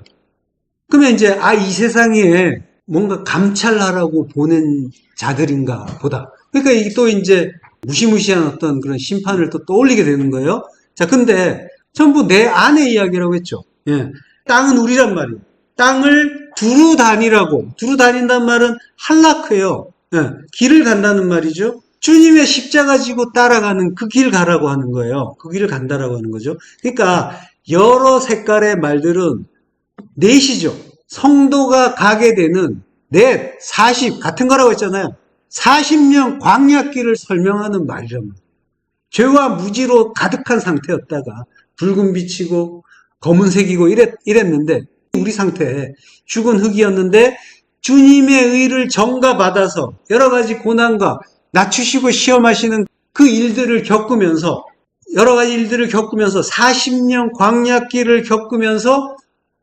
Speaker 1: 그러면 이제 이 세상에 뭔가 감찰하라고 보낸 자들인가 보다. 그러니까 이게 또 이제 무시무시한 어떤 그런 심판을 또 떠올리게 되는 거예요. 자, 근데 전부 내 안의 이야기라고 했죠. 예. 땅은 우리란 말이에요. 땅을 두루 다니라고. 두루 다닌다는 말은 할라크예요. 예. 길을 간다는 말이죠. 주님의 십자가 지고 따라가는 그 길 가라고 하는 거예요. 그 길을 간다라고 하는 거죠. 그러니까 여러 색깔의 말들은 넷이죠. 성도가 가게 되는 넷, 40 같은 거라고 했잖아요. 40년 광야길을 설명하는 말이란 말이에요. 죄와 무지로 가득한 상태였다가 붉은 빛이고 검은색이고 이랬는데 우리 상태에 죽은 흑이었는데 주님의 의를 전가받아서 여러 가지 고난과 낮추시고 시험하시는 그 일들을 겪으면서 여러 가지 일들을 겪으면서 40년 광야길을 겪으면서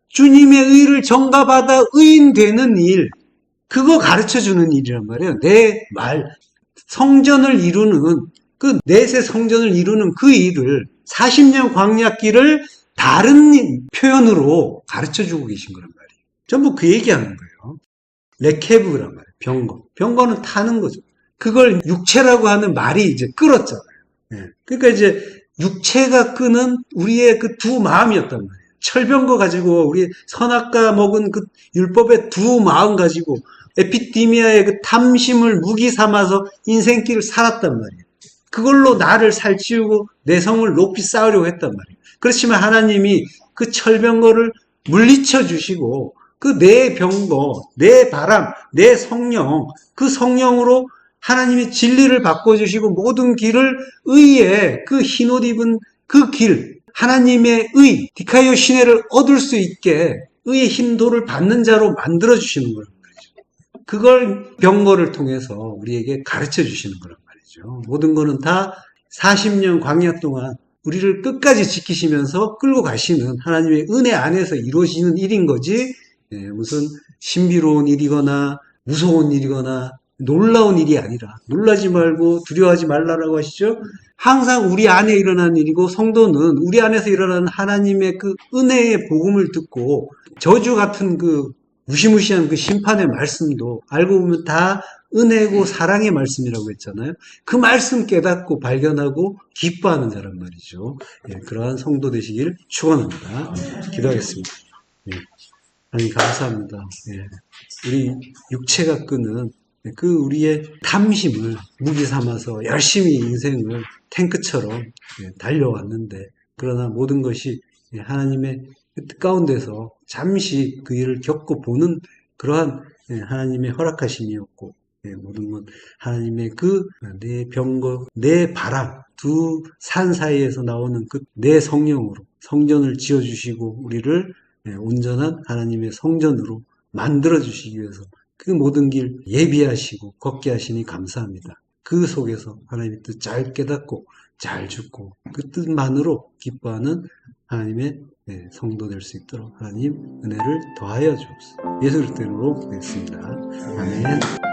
Speaker 1: 주님의 의를 전가받아 의인되는 일, 그거 가르쳐주는 일이란 말이에요. 내 말, 성전을 이루는, 그 넷의 성전을 이루는 그 일을 40년 광야길을 다른 표현으로 가르쳐주고 계신 거란 말이에요. 전부 그 얘기하는 거예요. 레케브란 말이에요. 병거. 병거는 타는 거죠. 그걸 육체라고 하는 말이 이제 끌었잖아요. 그러니까 이제 육체가 끄는 우리의 그 두 마음이었단 말이에요. 철병거 가지고 우리 선악과 먹은 그 율법의 두 마음 가지고 에피디미아의 그 탐심을 무기 삼아서 인생길을 살았단 말이에요. 그걸로 나를 살찌우고 내 성을 높이 쌓으려고 했단 말이에요. 그렇지만 하나님이 그 철병거를 물리쳐 주시고 그 내 병거, 내 바람, 내 성령, 그 성령으로 하나님이 진리를 바꿔주시고 모든 길을 의의 그 흰옷 입은 그 길, 하나님의 의, 디카이오 시내를 얻을 수 있게 의의 힘도를 받는 자로 만들어주시는 거란 말이죠. 그걸 병거를 통해서 우리에게 가르쳐 주시는 거란 말이죠. 모든 거는 다 40년 광야 동안 우리를 끝까지 지키시면서 끌고 가시는 하나님의 은혜 안에서 이루어지는 일인 거지, 무슨 신비로운 일이거나 무서운 일이거나 놀라운 일이 아니라, 놀라지 말고 두려워하지 말라라고 하시죠. 항상 우리 안에 일어나는 일이고, 성도는 우리 안에서 일어나는 하나님의 그 은혜의 복음을 듣고 저주 같은 그 무시무시한 그 심판의 말씀도 알고 보면 다 은혜고 사랑의 말씀이라고 했잖아요. 그 말씀 깨닫고 발견하고 기뻐하는 자란 말이죠. 그러한 성도 되시길 축원합니다. 기도하겠습니다. 하나님 감사합니다. 우리 육체가 끄는 그 우리의 탐심을 무기 삼아서 열심히 인생을 탱크처럼 달려왔는데, 그러나 모든 것이 하나님의 뜻 가운데서 잠시 그 일을 겪고 보는 그러한 하나님의 허락하심이었고, 모든 건 하나님의 그 내 병거, 내 바람, 두 산 사이에서 나오는 그 내 성령으로 성전을 지어주시고 우리를 온전한 하나님의 성전으로 만들어주시기 위해서 그 모든 길 예비하시고 걷게 하시니 감사합니다. 그 속에서 하나님의 뜻 잘 깨닫고 잘 죽고 그 뜻만으로 기뻐하는 하나님의 성도 될 수 있도록 하나님 은혜를 더하여 주옵소서. 예수 그리스도 이름으로 기도했습니다. 아멘.